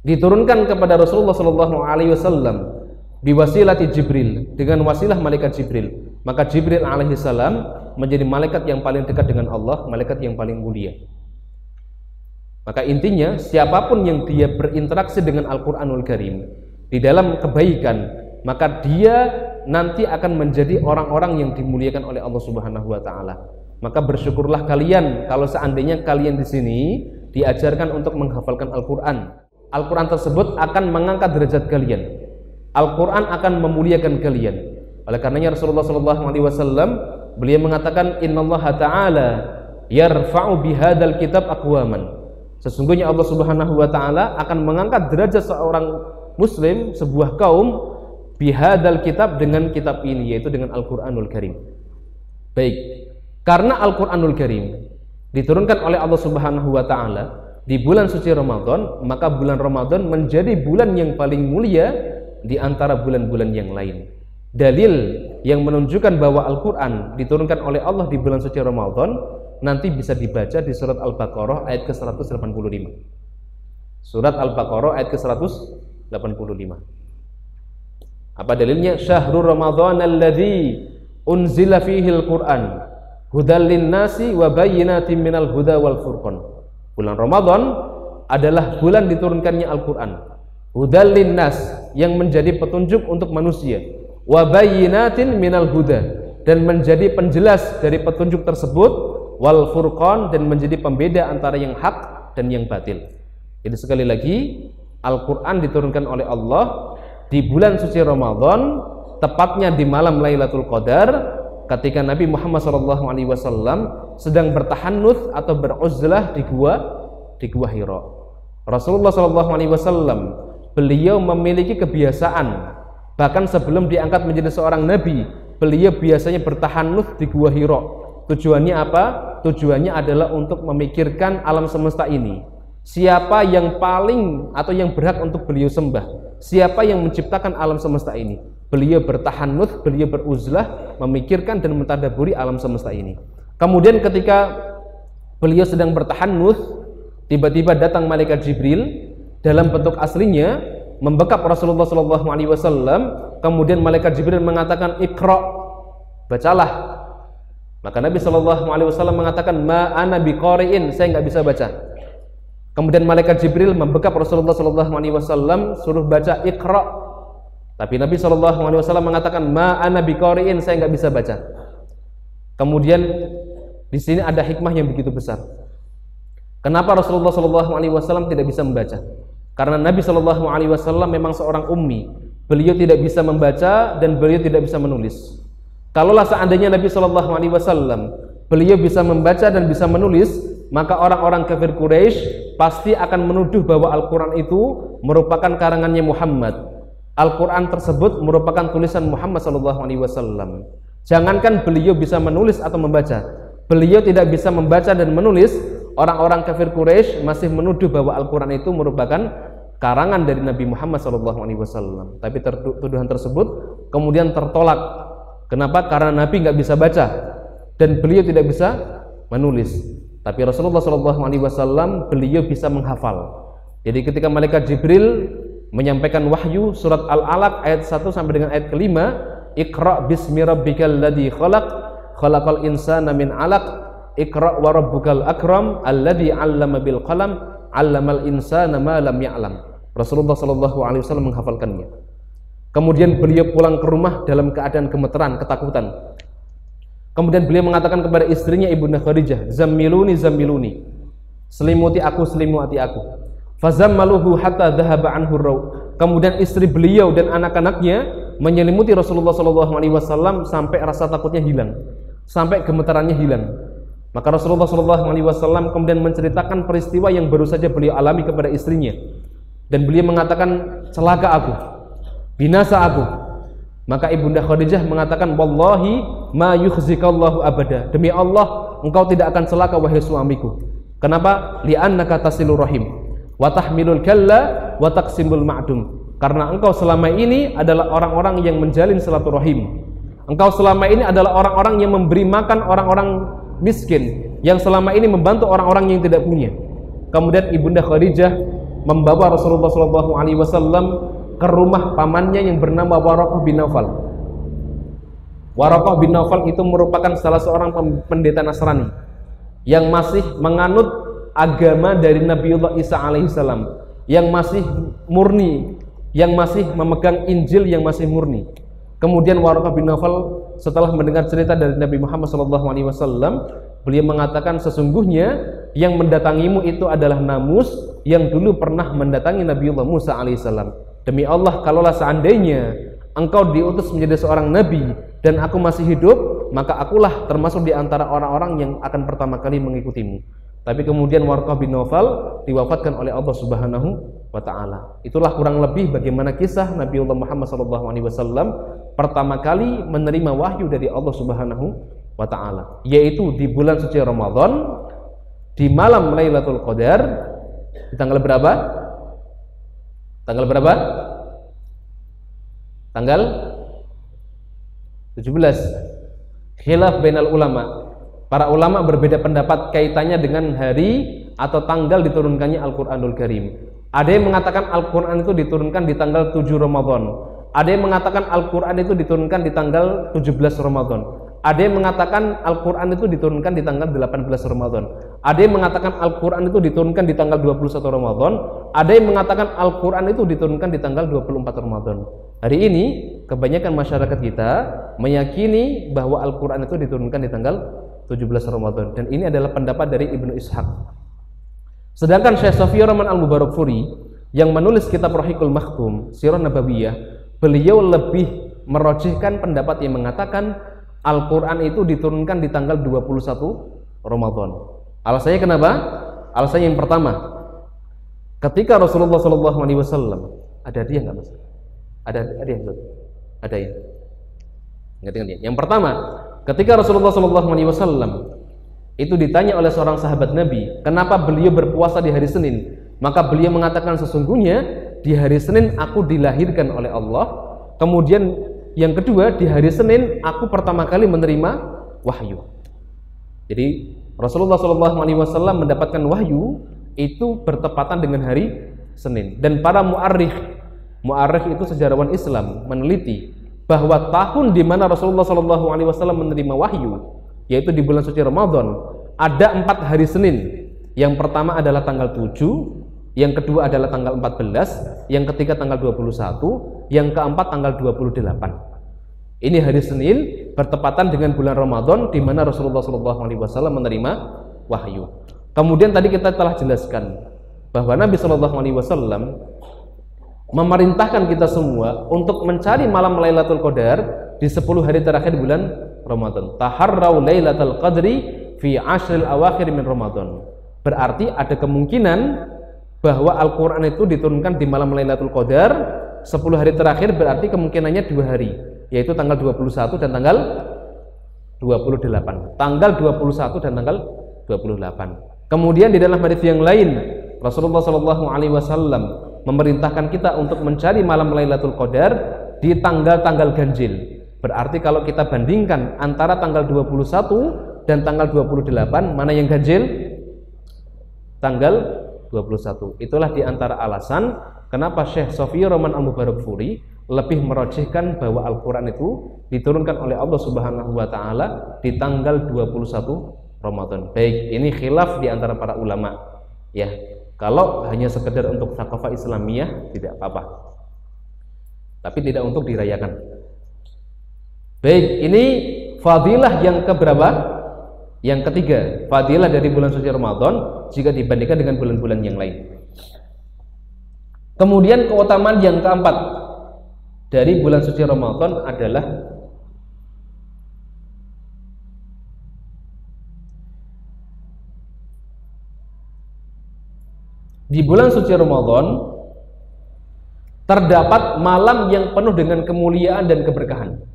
diturunkan kepada Rasulullah SAW biwasilati Jibril, dengan wasilah malaikat Jibril. Maka Jibril alaihi salam menjadi malaikat yang paling dekat dengan Allah, malaikat yang paling mulia. Maka intinya siapapun yang dia berinteraksi dengan Al-Qur'anul Karim di dalam kebaikan, maka dia nanti akan menjadi orang-orang yang dimuliakan oleh Allah Subhanahu wa taala. Maka bersyukurlah kalian kalau seandainya kalian di sini diajarkan untuk menghafalkan Al-Qur'an. Al-Qur'an tersebut akan mengangkat derajat kalian. Al-Quran akan memuliakan kalian. Oleh karenanya Rasulullah SAW beliau mengatakan, Innallaha ta'ala yarfa'u bihadal kitab aqwaman. Sesungguhnya Allah Subhanahu wa ta'ala akan mengangkat derajat seorang muslim, sebuah kaum, bihadal kitab, dengan kitab ini, yaitu dengan Al-Quranul Karim. Baik, karena Al-Quranul Karim diturunkan oleh Allah Subhanahu wa ta'ala di bulan suci Ramadan, maka bulan Ramadan menjadi bulan yang paling mulia di antara bulan-bulan yang lain. Dalil yang menunjukkan bahwa Al-Quran diturunkan oleh Allah di bulan suci Ramadan nanti bisa dibaca di surat Al-Baqarah ayat ke-185. Surat Al-Baqarah ayat ke-185. Apa dalilnya? Syahrul Ramadhan alladzi unzila fihi al-Quran hudal linnasi wa bayyinatin minal huda wal furqan. Bulan Ramadan adalah bulan diturunkannya Al-Quran, hudal linnas, yang menjadi petunjuk untuk manusia, wa bayyinatin minal huda, dan menjadi penjelas dari petunjuk tersebut, wal furqan, dan menjadi pembeda antara yang hak dan yang batil. Jadi sekali lagi, Al-Quran diturunkan oleh Allah di bulan suci Ramadan, tepatnya di malam Lailatul Qadar, ketika Nabi Muhammad SAW sedang bertahannuts atau beruzlah di gua Hira. Rasulullah SAW beliau memiliki kebiasaan, bahkan sebelum diangkat menjadi seorang nabi, beliau biasanya bertahannuts di gua Hira. Tujuannya apa? Tujuannya adalah untuk memikirkan alam semesta ini. Siapa yang paling atau yang berhak untuk beliau sembah? Siapa yang menciptakan alam semesta ini? Beliau bertahannuts, beliau beruzlah, memikirkan dan mentadabburi alam semesta ini. Kemudian ketika beliau sedang bertahannuts, tiba-tiba datang malaikat Jibril dalam bentuk aslinya membekap Rasulullah SAW. Kemudian malaikat Jibril mengatakan, Iqra, bacalah. Maka Nabi SAW mengatakan, Ma ana biqari'in, saya nggak bisa baca. Kemudian malaikat Jibril membekap Rasulullah SAW, suruh baca Iqra. Tapi Nabi SAW mengatakan, Ma ana biqari'in, saya nggak bisa baca. Kemudian di sini ada hikmah yang begitu besar. Kenapa Rasulullah SAW tidak bisa membaca? Karena Nabi SAW memang seorang ummi. Beliau tidak bisa membaca dan beliau tidak bisa menulis. Kalaulah seandainya Nabi SAW beliau bisa membaca dan bisa menulis, maka orang-orang kafir Quraisy pasti akan menuduh bahwa Al-Quran itu merupakan karangannya Muhammad. Al-Quran tersebut merupakan tulisan Muhammad SAW. Jangankan beliau bisa menulis atau membaca, beliau tidak bisa membaca dan menulis, orang-orang kafir Quraisy masih menuduh bahwa Al-Quran itu merupakan karangan dari Nabi Muhammad SAW. Tapi tuduhan tersebut kemudian tertolak. Kenapa? Karena Nabi nggak bisa baca dan beliau tidak bisa menulis. Tapi Rasulullah SAW beliau bisa menghafal. Jadi ketika malaikat Jibril menyampaikan wahyu surat Al-Alaq ayat 1 sampai dengan ayat kelima, Iqra bismi rabbikal ladzi khalaq, khalaqal insana min 'alaq, Iqra wa rabbukal akram, alladzi 'allama bil qalam, 'allamal insana ma lam ya'lam. Rasulullah SAW menghafalkannya. Kemudian beliau pulang ke rumah dalam keadaan gemeteran, ketakutan. Kemudian beliau mengatakan kepada istrinya Ibunda Khadijah, "Zammiluni, zammiluni." Selimuti aku, selimuti aku. Fazammaluhu hatta dhahaba anhu raw. Kemudian istri beliau dan anak-anaknya menyelimuti Rasulullah SAW sampai rasa takutnya hilang, sampai gemetarannya hilang. Maka Rasulullah SAW kemudian menceritakan peristiwa yang baru saja beliau alami kepada istrinya, dan beliau mengatakan, celaka aku, binasa aku. Maka Ibunda Khadijah mengatakan, wallahi ma yukhzikallahu abada, demi Allah engkau tidak akan celaka wahai suamiku. Kenapa? Li'annaka tasilur rahim wa tahmilul kalla wa taqsimul ma'dum. Karena engkau selama ini adalah orang-orang yang menjalin silaturahim. Engkau selama ini adalah orang-orang yang memberi makan orang-orang miskin, yang selama ini membantu orang-orang yang tidak punya. Kemudian Ibunda Khadijah membawa Rasulullah SAW ke rumah pamannya yang bernama Waraqah bin Naufal. Waraqah bin Naufal itu merupakan salah seorang pendeta Nasrani yang masih menganut agama dari Nabiullah Isa alaihissalam, yang masih murni, yang masih memegang Injil yang masih murni. Kemudian Waraqah bin Naufal setelah mendengar cerita dari Nabi Muhammad SAW, beliau mengatakan, sesungguhnya yang mendatangimu itu adalah Namus yang dulu pernah mendatangi Nabiullah Musa alaihissalam. Demi Allah, kalaulah seandainya engkau diutus menjadi seorang nabi dan aku masih hidup, maka akulah termasuk di antara orang-orang yang akan pertama kali mengikutimu. Tapi kemudian Waraqah bin Naufal diwafatkan oleh Allah Subhanahu wa ta'ala. Itulah kurang lebih bagaimana kisah Nabiullah Muhammad SAW pertama kali menerima wahyu dari Allah Subhanahu wa ta'ala, yaitu di bulan suci Ramadan, di malam Lailatul Qadar, di tanggal berapa? Tanggal berapa? Tanggal 17. Khilaf bainal ulama. Para ulama berbeda pendapat kaitannya dengan hari atau tanggal diturunkannya Al-Qur'anul Karim. Ada yang mengatakan Al-Qur'an itu diturunkan di tanggal 7 Ramadan. Ada yang mengatakan Al-Qur'an itu diturunkan di tanggal 17 Ramadan. Ada yang mengatakan Al-Qur'an itu diturunkan di tanggal 18 Ramadan. Ada yang mengatakan Al-Qur'an itu diturunkan di tanggal 21 Ramadan. Ada yang mengatakan Al-Qur'an itu diturunkan di tanggal 24 Ramadan. Hari ini kebanyakan masyarakat kita meyakini bahwa Al-Qur'an itu diturunkan di tanggal 17 Ramadan, dan ini adalah pendapat dari Ibnu Ishaq. Sedangkan Syekh Shafiyur Rahman Al-Mubarakfuri yang menulis kitab Rahiqul Makhtum, Sirah Nabawiyah, beliau lebih merojihkan pendapat yang mengatakan Al-Quran itu diturunkan di tanggal 21 Ramadan. Alasannya kenapa? Alasannya yang pertama, ketika Rasulullah SAW, ada dia nggak mas? Ada yang ada ya? Ingat-ingat. Yang pertama, ketika Rasulullah SAW itu ditanya oleh seorang sahabat Nabi, kenapa beliau berpuasa di hari Senin? Maka beliau mengatakan, sesungguhnya di hari Senin aku dilahirkan oleh Allah. Kemudian yang kedua, di hari Senin aku pertama kali menerima wahyu. Jadi Rasulullah SAW mendapatkan wahyu itu bertepatan dengan hari Senin. Dan para mu'arrikh itu sejarawan Islam meneliti bahwa tahun di mana Rasulullah SAW menerima wahyu, yaitu di bulan suci Ramadan, ada 4 hari Senin. Yang pertama adalah tanggal 7, yang kedua adalah tanggal 14, yang ketiga tanggal 21, yang keempat tanggal 28. Ini hari Senin bertepatan dengan bulan Ramadan di mana Rasulullah SAW menerima wahyu. Kemudian tadi kita telah jelaskan bahwa Nabi Shallallahu Alaihi Wasallam memerintahkan kita semua untuk mencari malam Lailatul Qadar di 10 hari terakhir bulan Ramadan. Taharrau Lailatul Qadri fi ashril awakhir min Ramadan. Berarti ada kemungkinan bahwa Al-Quran itu diturunkan di malam Lailatul Qadar 10 hari terakhir, berarti kemungkinannya 2 hari, yaitu tanggal 21 dan tanggal 28. Tanggal 21 dan tanggal 28. Kemudian di dalam hadis yang lain Rasulullah Shallallahu Alaihi Wasallam memerintahkan kita untuk mencari malam Lailatul Qadar di tanggal-tanggal ganjil. Berarti kalau kita bandingkan antara tanggal 21 dan tanggal 28, mana yang ganjil? Tanggal 21. Itulah di antara alasan kenapa Syekh Sofiyur Rahman Al-Mubarakfuri lebih merojihkan bahwa Al-Quran itu diturunkan oleh Allah Subhanahu wa Ta'ala di tanggal 21 Ramadan. Baik, ini khilaf di antara para ulama. Ya, kalau hanya sekedar untuk thaqafah Islamiyah tidak apa-apa, tapi tidak untuk dirayakan. Baik, ini fadilah yang keberapa? Yang ketiga, fadilah dari bulan suci Ramadan jika dibandingkan dengan bulan-bulan yang lain. Kemudian keutamaan yang keempat dari bulan suci Ramadan adalah di bulan suci Ramadan terdapat malam yang penuh dengan kemuliaan dan keberkahan.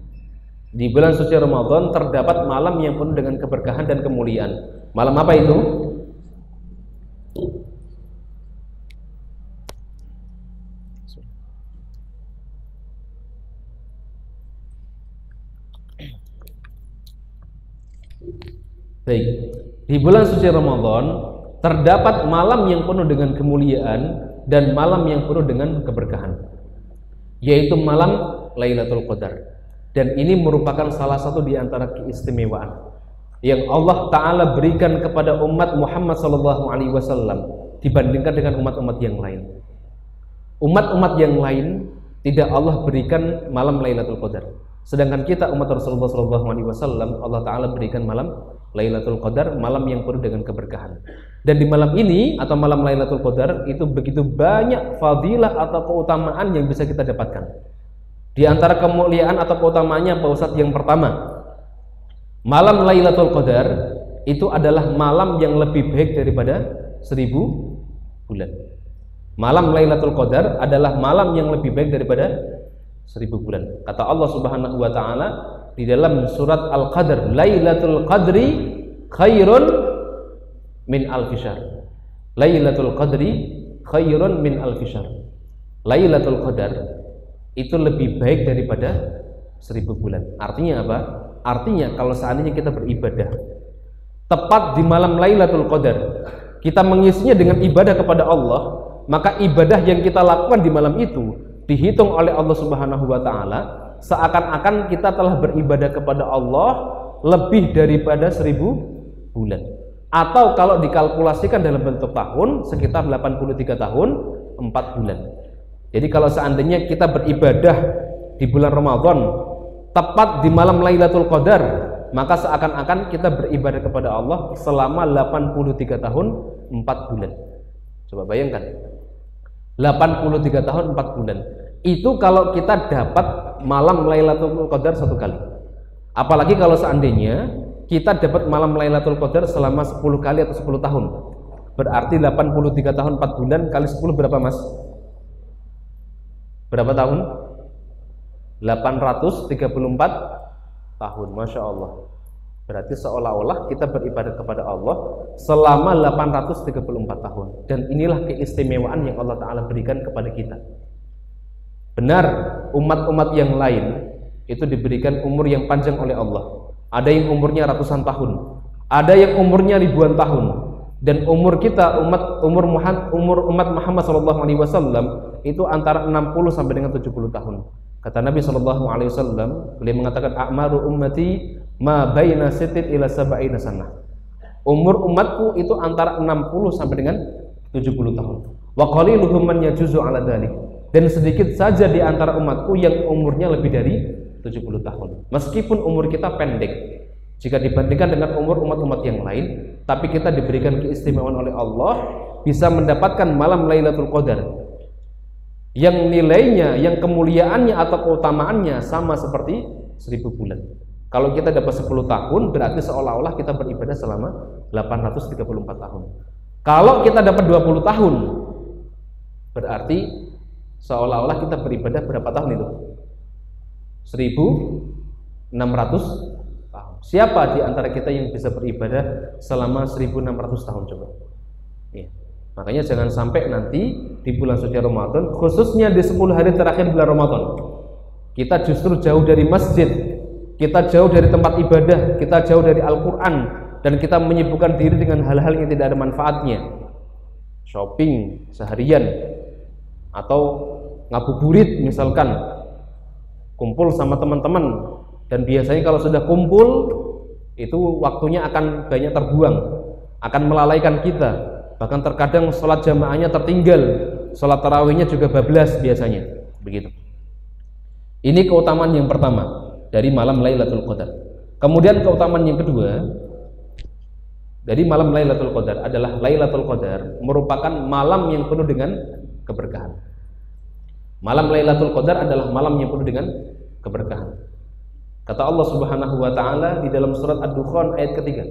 Di bulan suci Ramadan terdapat malam yang penuh dengan keberkahan dan kemuliaan. Malam apa itu? Baik, di bulan suci Ramadan terdapat malam yang penuh dengan kemuliaan dan malam yang penuh dengan keberkahan, yaitu malam Lailatul Qadar. Dan ini merupakan salah satu di antara keistimewaan yang Allah Ta'ala berikan kepada umat Muhammad SAW dibandingkan dengan umat-umat yang lain. Umat-umat yang lain tidak Allah berikan malam Lailatul Qadar, sedangkan kita umat Rasulullah SAW Allah Ta'ala berikan malam Lailatul Qadar, malam yang penuh dengan keberkahan. Dan di malam ini atau malam Lailatul Qadar itu begitu banyak fadilah atau keutamaan yang bisa kita dapatkan. Di antara kemuliaan atau keutamaannya Pak Ustadz, yang pertama, malam Lailatul Qadar itu adalah malam yang lebih baik daripada 1000 bulan. Malam Lailatul Qadar adalah malam yang lebih baik daripada 1000 bulan. Kata Allah Subhanahu wa Ta'ala di dalam surat Al-Qadr, Lailatul Qadri khairun min alfi syahr. Lailatul Qadri khairun min alfi syahr. Lailatul Qadar itu lebih baik daripada 1000 bulan. Artinya apa? Artinya kalau seandainya kita beribadah tepat di malam Lailatul Qadar, kita mengisinya dengan ibadah kepada Allah, maka ibadah yang kita lakukan di malam itu dihitung oleh Allah Subhanahu wa Ta'ala seakan-akan kita telah beribadah kepada Allah lebih daripada 1000 bulan. Atau kalau dikalkulasikan dalam bentuk tahun, sekitar 83 tahun 4 bulan. Jadi kalau seandainya kita beribadah di bulan Ramadan tepat di malam Lailatul Qadar, maka seakan-akan kita beribadah kepada Allah selama 83 tahun 4 bulan. Coba bayangkan, 83 tahun 4 bulan. Itu kalau kita dapat malam Lailatul Qadar 1 kali. Apalagi kalau seandainya kita dapat malam Lailatul Qadar selama 10 kali atau 10 tahun. Berarti 83 tahun 4 bulan kali 10 berapa, Mas? Berapa tahun? 834 tahun. Masya Allah. Berarti seolah-olah kita beribadah kepada Allah selama 834 tahun. Dan inilah keistimewaan yang Allah Ta'ala berikan kepada kita. Benar, umat-umat yang lain itu diberikan umur yang panjang oleh Allah. Ada yang umurnya ratusan tahun, ada yang umurnya ribuan tahun. Dan umur kita, umur umat Muhammad SAW itu antara 60 sampai dengan 70 tahun. Kata Nabi SAW, beliau mengatakan, a'maru ummati ma baina sitin ila sab'ina sanah. Umur umatku itu antara 60 sampai dengan 70 tahun. Wa qaliluhum man yajuzu ala dzalik. Dan sedikit saja di antara umatku yang umurnya lebih dari 70 tahun. Meskipun umur kita pendek, Jika dibandingkan dengan umur umat-umat yang lain, tapi kita diberikan keistimewaan oleh Allah bisa mendapatkan malam Lailatul Qadar yang nilainya, yang kemuliaannya atau keutamaannya sama seperti 1000 bulan. Kalau kita dapat 10 tahun, berarti seolah-olah kita beribadah selama 834 tahun. Kalau kita dapat 20 tahun, berarti seolah-olah kita beribadah berapa tahun itu? 1600 tahun. Siapa di antara kita yang bisa beribadah selama 1600 tahun coba? Ya. Makanya jangan sampai nanti di bulan suci Ramadan, khususnya di 10 hari terakhir bulan Ramadan, kita justru jauh dari masjid, kita jauh dari tempat ibadah, kita jauh dari Al-Quran, dan kita menyibukkan diri dengan hal-hal yang tidak ada manfaatnya, shopping seharian, atau ngabuburit misalkan, kumpul sama teman-teman, dan biasanya kalau sudah kumpul itu waktunya akan banyak terbuang, akan melalaikan kita. Bahkan terkadang sholat jamaahnya tertinggal, sholat tarawihnya juga bablas biasanya, begitu. Ini keutamaan yang pertama dari malam Lailatul Qadar. Kemudian keutamaan yang kedua dari malam Lailatul Qadar adalah Lailatul Qadar merupakan malam yang penuh dengan keberkahan. Malam Lailatul Qadar adalah malam yang penuh dengan keberkahan. Kata Allah Subhanahu wa taala di dalam surat Ad-Dukhan ayat ketiga,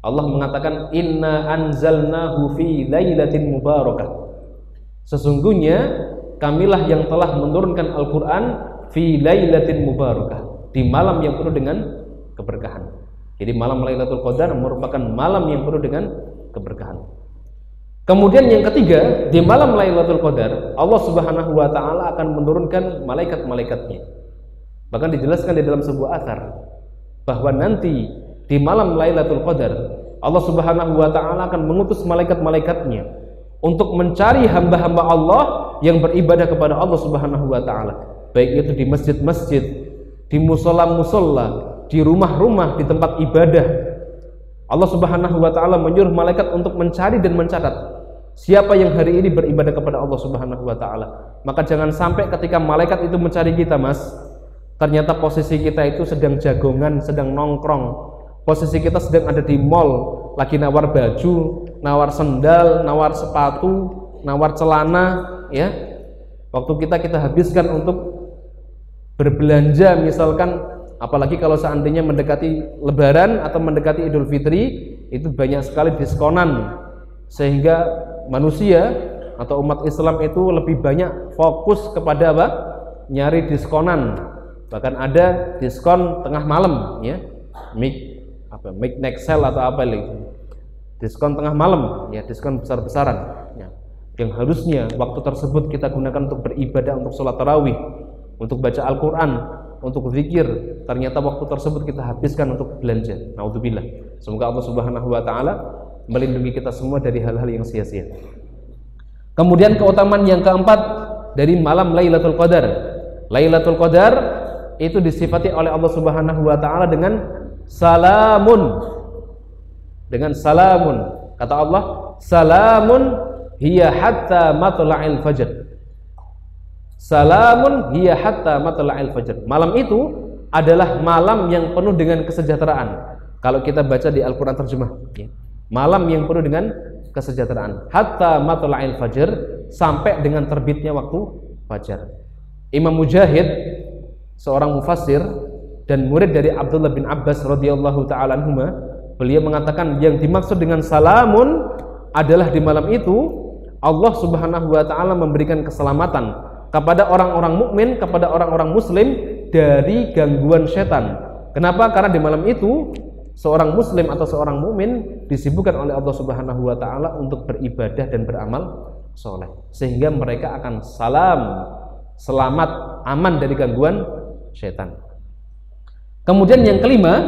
Allah mengatakan inna anzalnahu fi lailatin mubarakah. Sesungguhnya kamilah yang telah menurunkan Al-Qur'an fi lailatin mubarakah, di malam yang penuh dengan keberkahan. Jadi malam Lailatul Qadar merupakan malam yang penuh dengan keberkahan. Kemudian yang ketiga, di malam Lailatul Qadar Allah Subhanahu wa taala akan menurunkan malaikat-malaikatnya. Bahkan dijelaskan di dalam sebuah atsar bahwa nanti di malam Lailatul Qadar Allah Subhanahu wa taala akan mengutus malaikat-malaikatnya untuk mencari hamba-hamba Allah yang beribadah kepada Allah Subhanahu wa taala, baik itu di masjid-masjid, di musola-musola, di rumah-rumah, di tempat ibadah. Allah Subhanahu wa taala menyuruh malaikat untuk mencari dan mencatat siapa yang hari ini beribadah kepada Allah Subhanahu wa taala. Maka jangan sampai ketika malaikat itu mencari kita, Mas, ternyata posisi kita itu sedang jagongan, sedang nongkrong. Posisi kita sedang ada di mall, lagi nawar baju, nawar sendal, nawar sepatu, nawar celana, ya. Waktu kita habiskan untuk berbelanja misalkan, apalagi kalau seandainya mendekati Lebaran atau mendekati Idul Fitri, itu banyak sekali diskonan, sehingga manusia atau umat Islam itu lebih banyak fokus kepada apa? Nyari diskonan. Bahkan ada diskon tengah malam, ya. Midnight sale atau apa lagi, diskon tengah malam, ya, diskon besar-besaran, ya. Yang harusnya waktu tersebut kita gunakan untuk beribadah, untuk sholat tarawih, untuk baca Al-Quran, untuk zikir, ternyata waktu tersebut kita habiskan untuk belanja. Naudzubillah. Semoga Allah Subhanahu wa taala melindungi kita semua dari hal-hal yang sia-sia. Kemudian keutamaan yang keempat dari malam Lailatul Qadar. Lailatul Qadar itu disifati oleh Allah Subhanahu wa taala dengan salamun, dengan salamun. Kata Allah, salamun hiya hatta matla'il fajr. Salamun hiya hatta matla'il fajr. Malam itu adalah malam yang penuh dengan kesejahteraan. Kalau kita baca di Al-Quran terjemah, ya. Malam yang penuh dengan kesejahteraan, hatta matla'il fajr, sampai dengan terbitnya waktu fajar. Imam Mujahid, seorang mufassir dan murid dari Abdullah bin Abbas radhiyallahu taala anhuma, beliau mengatakan yang dimaksud dengan salamun adalah di malam itu Allah Subhanahu wa taala memberikan keselamatan kepada orang-orang mukmin, kepada orang-orang muslim dari gangguan setan. Kenapa? Karena di malam itu seorang muslim atau seorang mukmin disibukkan oleh Allah Subhanahu wa taala untuk beribadah dan beramal soleh, sehingga mereka akan selamat, aman dari gangguan setan. Kemudian yang kelima,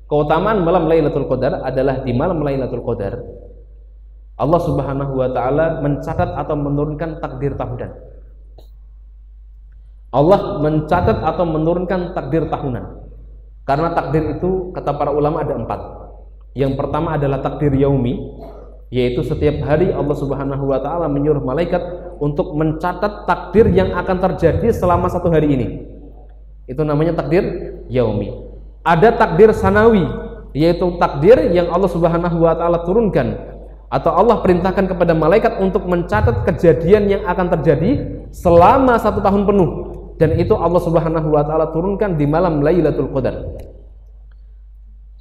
keutamaan malam Lailatul Qadar adalah di malam Lailatul Qadar Allah Subhanahu wa taala mencatat atau menurunkan takdir tahunan. Allah mencatat atau menurunkan takdir tahunan. Karena takdir itu kata para ulama ada 4. Yang pertama adalah takdir yaumi, yaitu setiap hari Allah Subhanahu wa taala menyuruh malaikat untuk mencatat takdir yang akan terjadi selama satu hari ini. Itu namanya takdir yaumi. Ada takdir sanawi, yaitu takdir yang Allah Subhanahu wa taala turunkan atau Allah perintahkan kepada malaikat untuk mencatat kejadian yang akan terjadi selama 1 tahun penuh, dan itu Allah Subhanahu wa taala turunkan di malam Lailatul Qadar.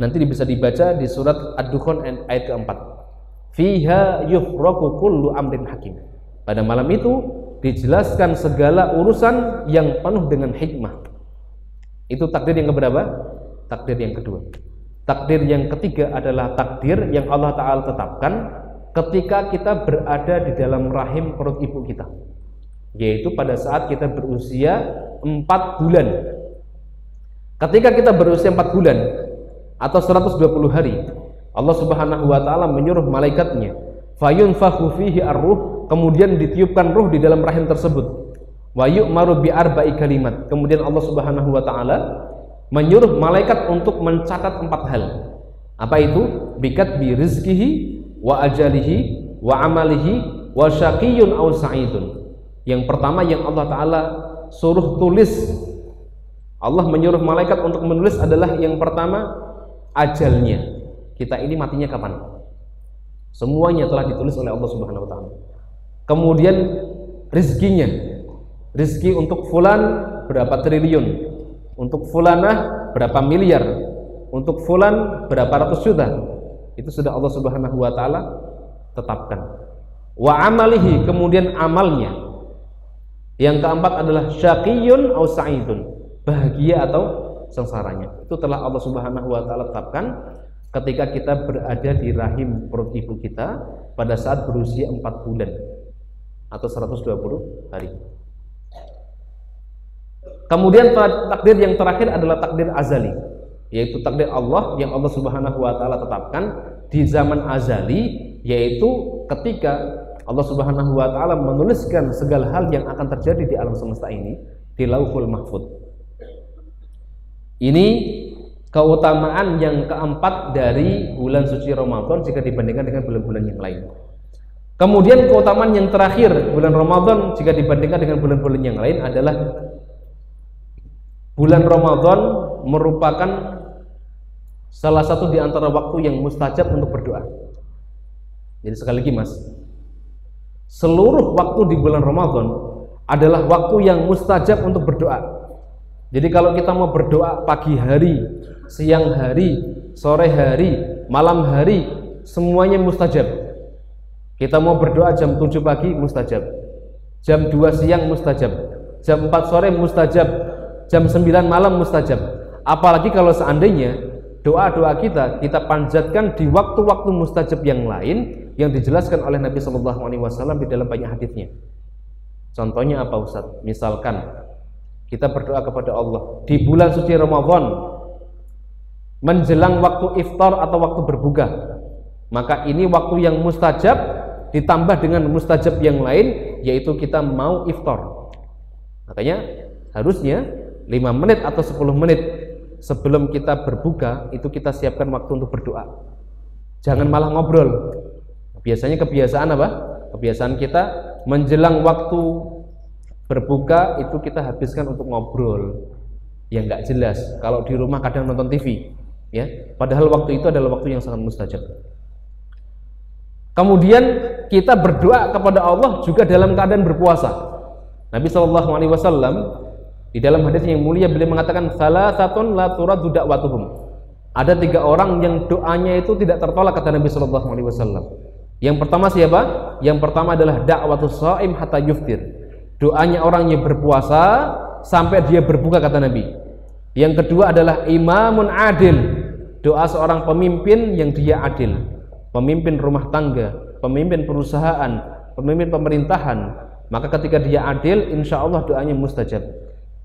Nanti bisa dibaca di surat Ad-Dukhan ayat keempat. Fiha yufraqu kullu amrin hakim. Pada malam itu dijelaskan segala urusan yang penuh dengan hikmah. Itu takdir yang keberapa? Takdir yang kedua. Takdir yang ketiga adalah takdir yang Allah Ta'ala tetapkan ketika kita berada di dalam rahim perut ibu kita, yaitu pada saat kita berusia 4 bulan. Ketika kita berusia 4 bulan atau 120 hari, Allah Subhanahu wa taala menyuruh malaikatnya, fayunfakhu fihi ar-ruh, kemudian ditiupkan ruh di dalam rahim tersebut. Wa yu'maru bi arba'i kalimat. Kemudian Allah Subhanahu wa taala menyuruh malaikat untuk mencatat 4 hal. Apa itu? Bikatbi rizqihi wa ajalihi wa amalihi wa syaqiyyun aw sa'idun. Yang pertama yang Allah taala suruh tulis, Allah menyuruh malaikat untuk menulis adalah yang pertama ajalnya. Kita ini matinya kapan? Semuanya telah ditulis oleh Allah Subhanahu wa taala. Kemudian rizkinya. Rizki untuk fulan berapa triliun, untuk fulanah berapa miliar, untuk fulan berapa ratus juta. Itu sudah Allah Subhanahu wa taala tetapkan. Wa amalihi, kemudian amalnya. Yang keempat adalah syaqiyyun aw sa'idun, bahagia atau sengsaranya. Itu telah Allah Subhanahu wa taala tetapkan ketika kita berada di rahim perut ibu kita pada saat berusia 4 bulan atau 120 hari. Kemudian takdir yang terakhir adalah takdir azali, yaitu takdir Allah yang Allah Subhanahu wa taala tetapkan di zaman azali, yaitu ketika Allah Subhanahu wa taala menuliskan segala hal yang akan terjadi di alam semesta ini di Lauhul Mahfuz. Ini keutamaan yang keempat dari bulan suci Ramadan jika dibandingkan dengan bulan-bulan yang lain. Kemudian keutamaan yang terakhir bulan Ramadan jika dibandingkan dengan bulan-bulan yang lain adalah bulan Ramadan merupakan salah satu di antara waktu yang mustajab untuk berdoa. Jadi sekali lagi Mas, seluruh waktu di bulan Ramadan adalah waktu yang mustajab untuk berdoa. Jadi kalau kita mau berdoa pagi hari, siang hari, sore hari, malam hari, semuanya mustajab. Kita mau berdoa jam 7 pagi mustajab, jam 2 siang mustajab, jam 4 sore mustajab, jam 9 malam mustajab. Apalagi kalau seandainya doa-doa kita panjatkan di waktu-waktu mustajab yang lain yang dijelaskan oleh Nabi SAW di dalam banyak hadisnya. Contohnya apa Ustaz? Misalkan kita berdoa kepada Allah di bulan suci Ramadan menjelang waktu iftar atau waktu berbuka, maka ini waktu yang mustajab ditambah dengan mustajab yang lain, yaitu kita mau iftar. Makanya harusnya 5 menit atau 10 menit sebelum kita berbuka itu kita siapkan waktu untuk berdoa. Jangan malah ngobrol. Biasanya kebiasaan apa? Kebiasaan kita menjelang waktu berbuka itu kita habiskan untuk ngobrol yang nggak jelas. Kalau di rumah kadang nonton TV, ya. Padahal waktu itu adalah waktu yang sangat mustajab. Kemudian kita berdoa kepada Allah juga dalam keadaan berpuasa. Nabi SAW di dalam hadis yang mulia beliau mengatakan, salasatun la turaddu da'watuhum. Ada 3 orang yang doanya itu tidak tertolak, kata Nabi SAW. Yang pertama siapa? Yang pertama adalah da'watus shaim hatta yuftir. Doanya orang yang berpuasa sampai dia berbuka, kata Nabi. Yang kedua adalah imamun adil. Doa seorang pemimpin yang dia adil. Pemimpin rumah tangga, pemimpin perusahaan, pemimpin pemerintahan. Maka ketika dia adil, insya Allah doanya mustajab.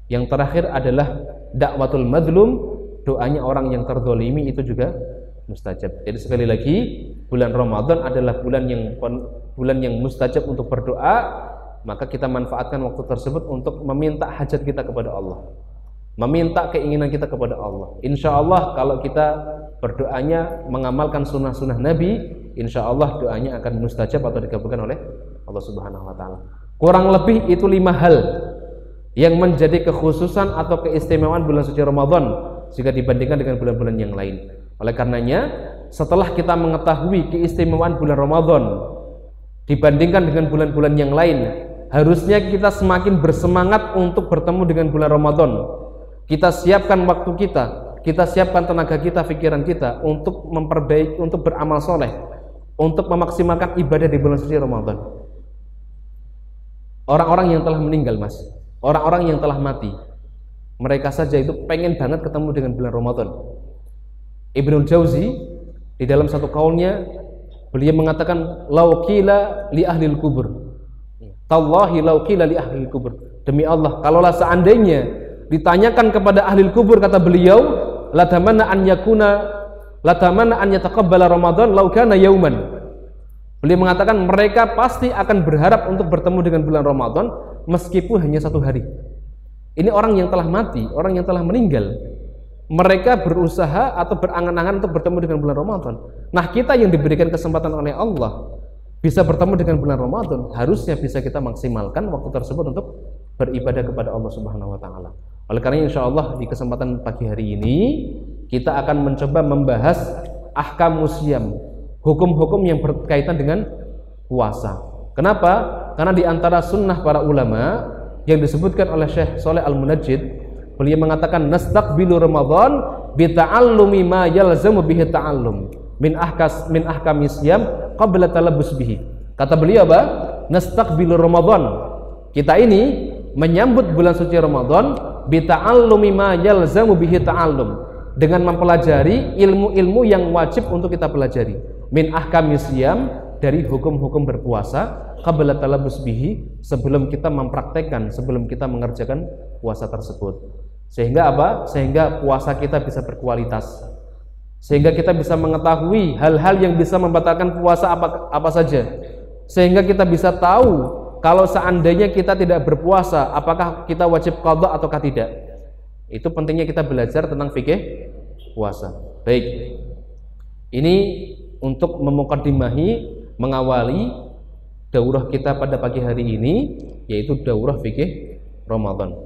Yang terakhir adalah dakwatul madlum. Doanya orang yang terzalimi itu juga mustajab. Jadi sekali lagi, bulan Ramadan adalah bulan yang mustajab untuk berdoa. Maka kita manfaatkan waktu tersebut untuk meminta hajat kita kepada Allah, meminta keinginan kita kepada Allah. Insya Allah kalau kita berdoanya mengamalkan sunnah-sunnah Nabi, insya Allah doanya akan mustajab atau dikabulkan oleh Allah Subhanahu Wa Taala. Kurang lebih itu 5 hal yang menjadi kekhususan atau keistimewaan bulan suci Ramadan jika dibandingkan dengan bulan-bulan yang lain. Oleh karenanya, setelah kita mengetahui keistimewaan bulan Ramadan dibandingkan dengan bulan-bulan yang lain, harusnya kita semakin bersemangat untuk bertemu dengan bulan Ramadan. Kita siapkan waktu kita siapkan tenaga kita, pikiran kita untuk memperbaiki, untuk beramal soleh, untuk memaksimalkan ibadah di bulan suci Ramadan. Orang-orang yang telah meninggal, Mas, orang-orang yang telah mati, mereka saja itu pengen banget ketemu dengan bulan Ramadan. Ibnul Jauzi di dalam satu kaulnya, beliau mengatakan, lau qila li ahlil kubur, tallahi lau qila li ahlil kubur, demi Allah, kalaulah seandainya ditanyakan kepada ahli kubur, kata beliau, latamana an yataqabbala Ramadan lau kana yauman. Beliau mengatakan mereka pasti akan berharap untuk bertemu dengan bulan Ramadan meskipun hanya satu hari. Ini orang yang telah mati, orang yang telah meninggal, mereka berusaha atau berangan-angan untuk bertemu dengan bulan Ramadan. Nah, kita yang diberikan kesempatan oleh Allah bisa bertemu dengan bulan Ramadan, harusnya bisa kita maksimalkan waktu tersebut untuk beribadah kepada Allah Subhanahu wa taala. Oleh karena insya Allah di kesempatan pagi hari ini kita akan mencoba membahas ahkam musyam, hukum-hukum yang berkaitan dengan puasa. Kenapa? Karena di antara sunnah para ulama yang disebutkan oleh Syekh Shalih Al-Munajjid, beliau mengatakan nastaqbilu Ramadan bi ta'allumi ma yalzamu bihi ta'allum min ahkami syam qabla talabbus bihi. Kata beliau apa? Nastaqbilu Ramadan. Kita ini menyambut bulan suci Ramadan bi ta'allumi ma yalzamu bihi ta'allum, dengan mempelajari ilmu-ilmu yang wajib untuk kita pelajari. Min ahkami syam, dari hukum-hukum berpuasa, qabla talabbus bihi, sebelum kita mempraktekkan, sebelum kita mengerjakan puasa tersebut. Sehingga apa? Sehingga puasa kita bisa berkualitas, sehingga kita bisa mengetahui hal-hal yang bisa membatalkan puasa apa saja, sehingga kita bisa tahu kalau seandainya kita tidak berpuasa apakah kita wajib qadha ataukah tidak. Itu pentingnya kita belajar tentang fikih puasa. Baik, ini untuk memukaddimahi, mengawali daurah kita pada pagi hari ini, yaitu daurah fikih Ramadan.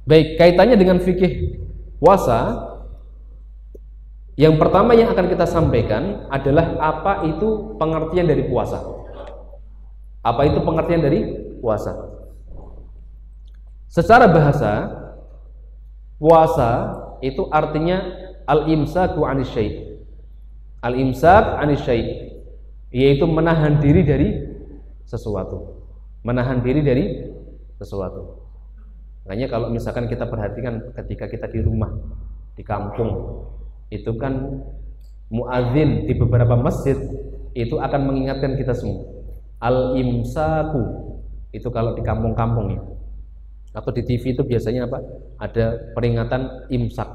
Baik, kaitannya dengan fikih puasa, yang pertama yang akan kita sampaikan adalah apa itu pengertian dari puasa. Apa itu pengertian dari puasa? Secara bahasa, puasa itu artinya al-imsaku 'anis syai'. Al-imsak 'anis syai', yaitu menahan diri dari sesuatu. Menahan diri dari sesuatu. Makanya kalau misalkan kita perhatikan ketika kita di rumah, di kampung, itu kan muadzin di beberapa masjid itu akan mengingatkan kita semua. Al-imsaku, itu kalau di kampung-kampung ya. Atau di TV itu biasanya apa? Ada peringatan imsak.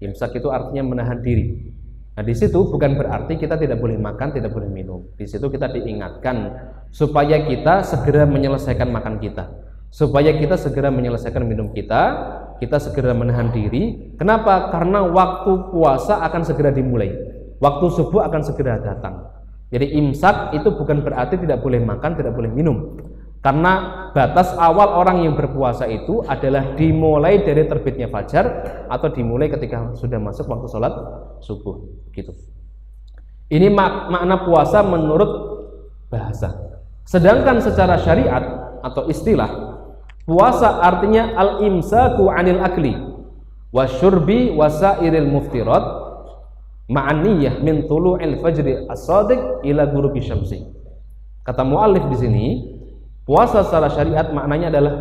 Imsak itu artinya menahan diri. Nah, di situ bukan berarti kita tidak boleh makan, tidak boleh minum. Di situ kita diingatkan supaya kita segera menyelesaikan makan kita, supaya kita segera menyelesaikan minum kita segera menahan diri. Kenapa? Karena waktu puasa akan segera dimulai, waktu subuh akan segera datang. Jadi imsak itu bukan berarti tidak boleh makan, tidak boleh minum. Karena batas awal orang yang berpuasa itu adalah dimulai dari terbitnya fajar atau dimulai ketika sudah masuk waktu sholat subuh, gitu. Ini makna puasa menurut bahasa. Sedangkan secara syariat atau istilah, puasa artinya al-imsaku 'anil akli wasyurbi wasairil muftirat ma'aniyah min tulu'il fajri as-shadiq ila ghurubi syamsi. Kata muallif di sini, puasa secara syariat maknanya adalah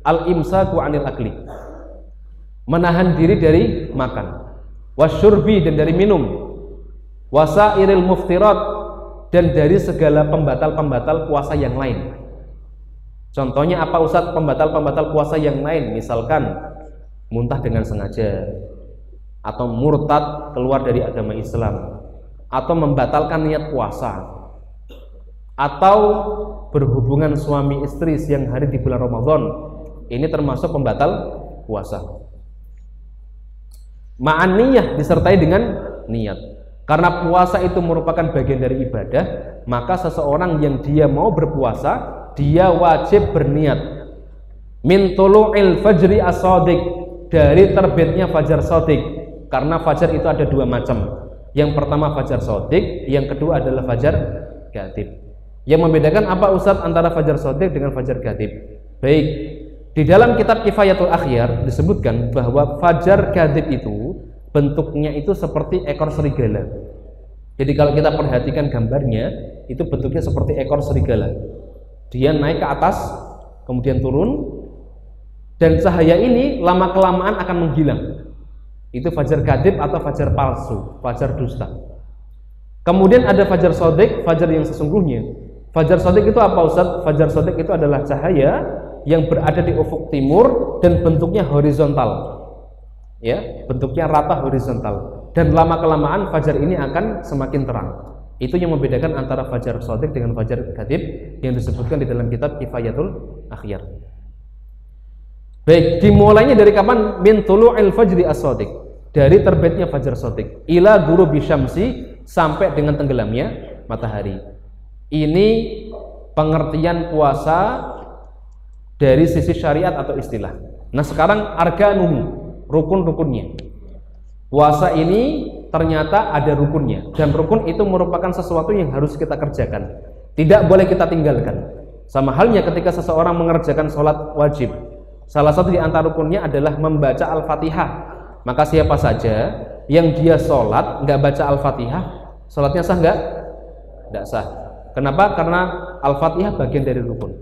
al-imsaku 'anil akli, menahan diri dari makan, wasyurbi dan dari minum, wasairil muftirat dan dari segala pembatal-pembatal puasa yang lain. Contohnya apa Ustaz pembatal-pembatal puasa yang lain? Misalkan muntah dengan sengaja, atau murtad keluar dari agama Islam, atau membatalkan niat puasa, atau berhubungan suami istri siang hari di bulan Ramadan. Ini termasuk pembatal puasa. Ma'aniyah disertai dengan niat. Karena puasa itu merupakan bagian dari ibadah, maka seseorang yang dia mau berpuasa, dia wajib berniat min tulu'il fajri as-shadiq, dari terbitnya fajar shadiq. Karena fajar itu ada dua macam. Yang pertama fajar shadiq, yang kedua adalah fajar gatib. Yang membedakan apa Ustadz antara fajar shadiq dengan fajar gatib? Baik, di dalam kitab Kifayatul Akhyar disebutkan bahwa fajar gatib itu bentuknya itu seperti ekor serigala. Jadi kalau kita perhatikan gambarnya, itu bentuknya seperti ekor serigala. Dia naik ke atas, kemudian turun, dan cahaya ini lama-kelamaan akan menghilang. Itu fajar kadhib atau fajar palsu, fajar dusta. Kemudian ada fajar shadiq, fajar yang sesungguhnya. Fajar shadiq itu apa Ustaz? Fajar shadiq itu adalah cahaya yang berada di ufuk timur dan bentuknya horizontal. Ya, bentuknya rata horizontal. Dan lama-kelamaan fajar ini akan semakin terang. Itu yang membedakan antara fajar shadiq dengan fajar kadhib yang disebutkan di dalam kitab Kifayatul Akhyar. Baik, dimulainya dari kapan? Min tulu'il fajri as-shadiq, dari terbitnya fajar shadiq, ila ghurubi syamsi, sampai dengan tenggelamnya matahari. Ini pengertian puasa dari sisi syariat atau istilah. Nah, sekarang arkanuhu, rukun-rukunnya. Puasa ini ternyata ada rukunnya, dan rukun itu merupakan sesuatu yang harus kita kerjakan, tidak boleh kita tinggalkan. Sama halnya ketika seseorang mengerjakan sholat wajib, salah satu di antara rukunnya adalah membaca Al-Fatihah. Maka siapa saja yang dia sholat nggak baca Al-Fatihah, sholatnya sah nggak? Nggak sah. Kenapa? Karena Al-Fatihah bagian dari rukun.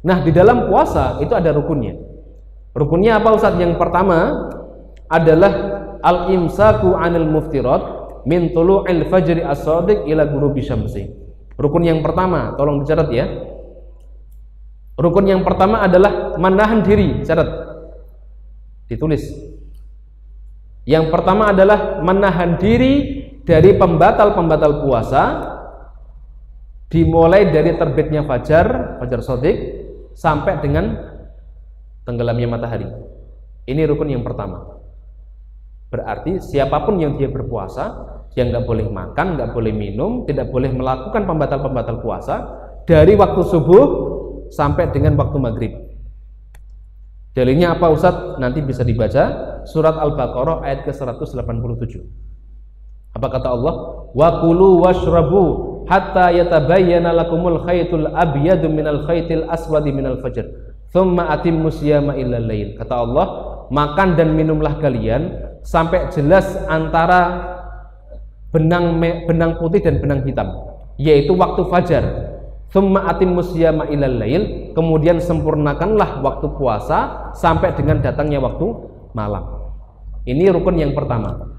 Nah, di dalam puasa itu ada rukunnya. Rukunnya apa Ustaz? Yang pertama adalah al-imsaku 'anil muftirat min tulu'il fajri as-shadiq ila ghurubi syamsi. Rukun yang pertama, tolong dicatat ya. Rukun yang pertama adalah menahan diri, catat. Ditulis. Yang pertama adalah menahan diri dari pembatal-pembatal puasa, dimulai dari terbitnya fajar shadiq sampai dengan tenggelamnya matahari. Ini rukun yang pertama. Berarti siapapun yang dia berpuasa, yang nggak boleh makan, nggak boleh minum, tidak boleh melakukan pembatal-pembatal puasa dari waktu subuh sampai dengan waktu maghrib. Dalilnya apa Ustadz? Nanti bisa dibaca surat Al-Baqarah ayat ke-187. Apa kata Allah? Wa kulu washrabu hatta yatabayyana lakumul khaytul abyadu minal khaytil aswadi minal fajr thumma atimmu siyama illal lail. Kata Allah, makan dan minumlah kalian sampai jelas antara benang putih dan benang hitam, yaitu waktu fajar. Tsumma atimmu siyama ilal lail, kemudian sempurnakanlah waktu puasa sampai dengan datangnya waktu malam. Ini rukun yang pertama.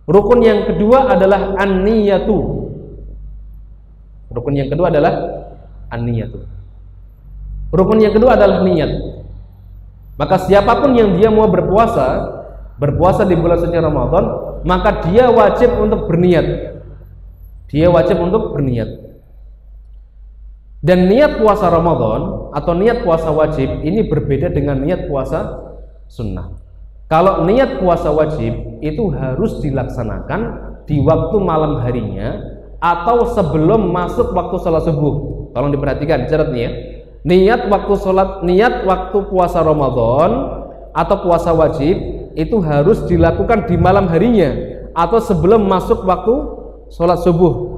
Rukun yang kedua adalah an-niyatu. Rukun yang kedua adalah an-niyatu. Rukun yang kedua adalah niat. Maka siapapun yang dia mau berpuasa di bulan suci Ramadan, maka dia wajib untuk berniat. Dia wajib untuk berniat. Dan niat puasa Ramadan atau niat puasa wajib ini berbeda dengan niat puasa sunnah. Kalau niat puasa wajib itu harus dilaksanakan di waktu malam harinya atau sebelum masuk waktu sholat subuh. Tolong diperhatikan, catat nih ya. Niat waktu puasa Ramadan atau puasa wajib itu harus dilakukan di malam harinya atau sebelum masuk waktu sholat subuh.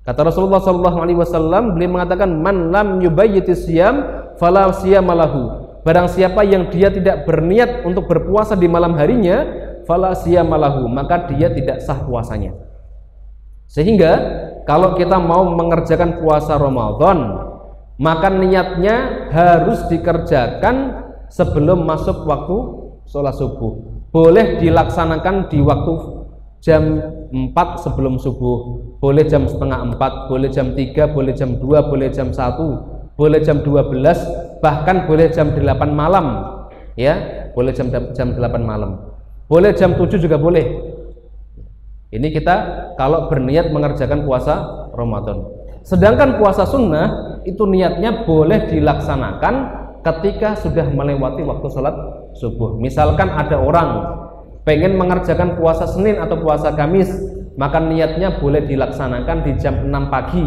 Kata Rasulullah SAW, beliau mengatakan, man lam yubayyiti siyam fala siyama lahu. Barang siapa yang dia tidak berniat untuk berpuasa di malam harinya, fala siyama lahu, maka dia tidak sah puasanya. Sehingga kalau kita mau mengerjakan puasa Ramadan, maka niatnya harus dikerjakan sebelum masuk waktu sholat subuh. Boleh dilaksanakan di waktu jam 4 sebelum subuh, boleh jam setengah 4, boleh jam 3, boleh jam 2, boleh jam 1, boleh jam 12, bahkan boleh jam 8 malam, ya, boleh jam 8 malam, boleh jam 7 juga boleh. Ini kita kalau berniat mengerjakan puasa Ramadan. Sedangkan puasa sunnah itu niatnya boleh dilaksanakan ketika sudah melewati waktu sholat subuh. Misalkan ada orang pengen mengerjakan puasa Senin atau puasa Kamis, maka niatnya boleh dilaksanakan di jam 6 pagi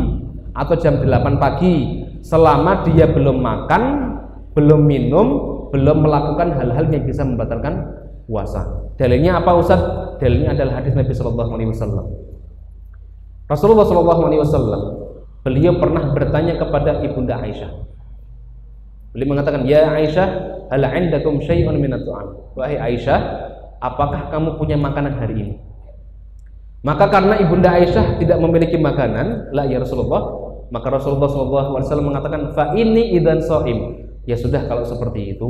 atau jam 8 pagi selama dia belum makan, belum minum, belum melakukan hal-hal yang bisa membatalkan puasa. Dalilnya apa Ustaz? Dalilnya adalah hadis Nabi sallallahu alaihi wasallam. Rasulullah sallallahu alaihi wasallam beliau pernah bertanya kepada Ibunda Aisyah. Beliau mengatakan, "Ya Aisyah, hal 'indakum syai'un minat tu'am?" Wahai Aisyah, apakah kamu punya makanan hari ini? Maka karena Ibunda Aisyah tidak memiliki makanan, la ya Rasulullah, maka Rasulullah sallallahu alaihi wasallam mengatakan, "Fa inni idzan shaim." Ya sudah, kalau seperti itu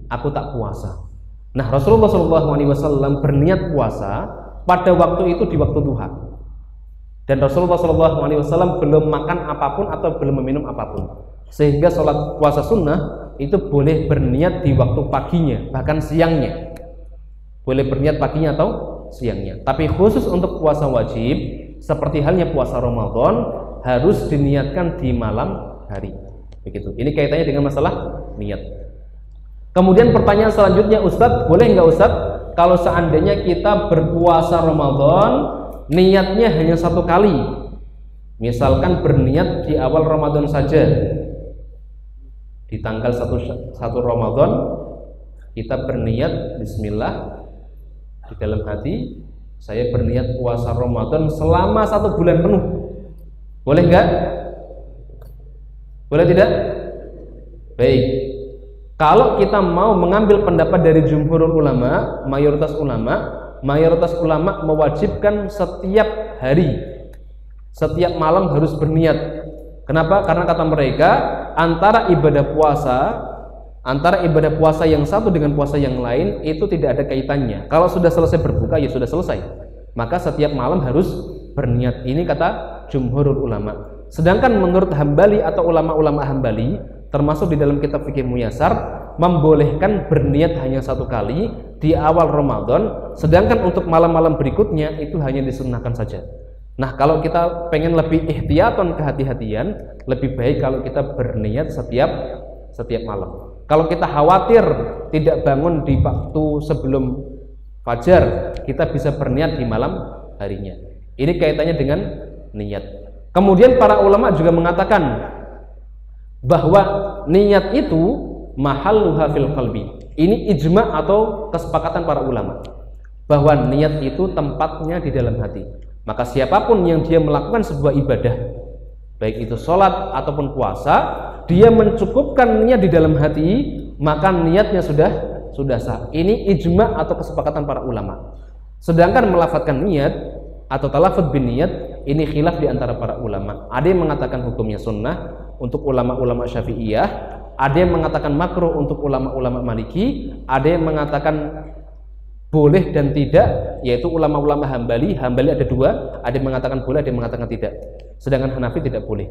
aku tak puasa. Nah, Rasulullah sallallahu alaihi wasallam berniat puasa pada waktu itu di waktu duha. Dan Rasulullah sallallahu alaihi wasallam belum makan apapun atau belum meminum apapun. Sehingga sholat puasa sunnah itu boleh berniat di waktu paginya, bahkan siangnya. Boleh berniat paginya atau siangnya. Tapi khusus untuk puasa wajib, seperti halnya puasa Ramadan, harus diniatkan di malam hari. Begitu. Ini kaitannya dengan masalah niat. Kemudian pertanyaan selanjutnya, Ustadz, boleh nggak Ustadz kalau seandainya kita berpuasa Ramadan niatnya hanya satu kali? Misalkan berniat di awal Ramadan saja, di tanggal 1 Ramadan kita berniat Bismillah di dalam hati, saya berniat puasa Ramadan selama 1 bulan penuh. Boleh nggak? Boleh tidak? Baik. Kalau kita mau mengambil pendapat dari jumhurul ulama, mayoritas ulama mewajibkan setiap hari, setiap malam harus berniat. Kenapa? Karena kata mereka antara ibadah puasa yang satu dengan puasa yang lain itu tidak ada kaitannya. Kalau sudah selesai berbuka ya sudah selesai. Maka setiap malam harus berniat. Ini kata jumhurul ulama. Sedangkan menurut Hambali atau ulama-ulama Hambali, termasuk di dalam kitab fikih Muyassar, membolehkan berniat hanya satu kali di awal Ramadan, sedangkan untuk malam-malam berikutnya itu hanya disunnahkan saja. Nah, kalau kita pengen lebih ihtiyaton, kehati-hatian, lebih baik kalau kita berniat setiap malam. Kalau kita khawatir tidak bangun di waktu sebelum fajar, kita bisa berniat di malam harinya. Ini kaitannya dengan niat. Kemudian para ulama juga mengatakan bahwa niat itu mahalluha fil qalbi. Ini ijma' atau kesepakatan para ulama bahwa niat itu tempatnya di dalam hati. Maka siapapun yang dia melakukan sebuah ibadah, baik itu sholat ataupun puasa, dia mencukupkan niat di dalam hati, maka niatnya sudah sah. Ini ijma' atau kesepakatan para ulama. Sedangkan melafadzkan niat atau talafudz bin niat, ini khilaf di antara para ulama. Ada yang mengatakan hukumnya sunnah untuk ulama-ulama Syafi'iyah, ada yang mengatakan makruh untuk ulama-ulama Maliki, ada yang mengatakan boleh dan tidak, yaitu ulama-ulama Hambali. Hambali ada dua, ada yang mengatakan boleh, ada yang mengatakan tidak. Sedangkan Hanafi tidak boleh.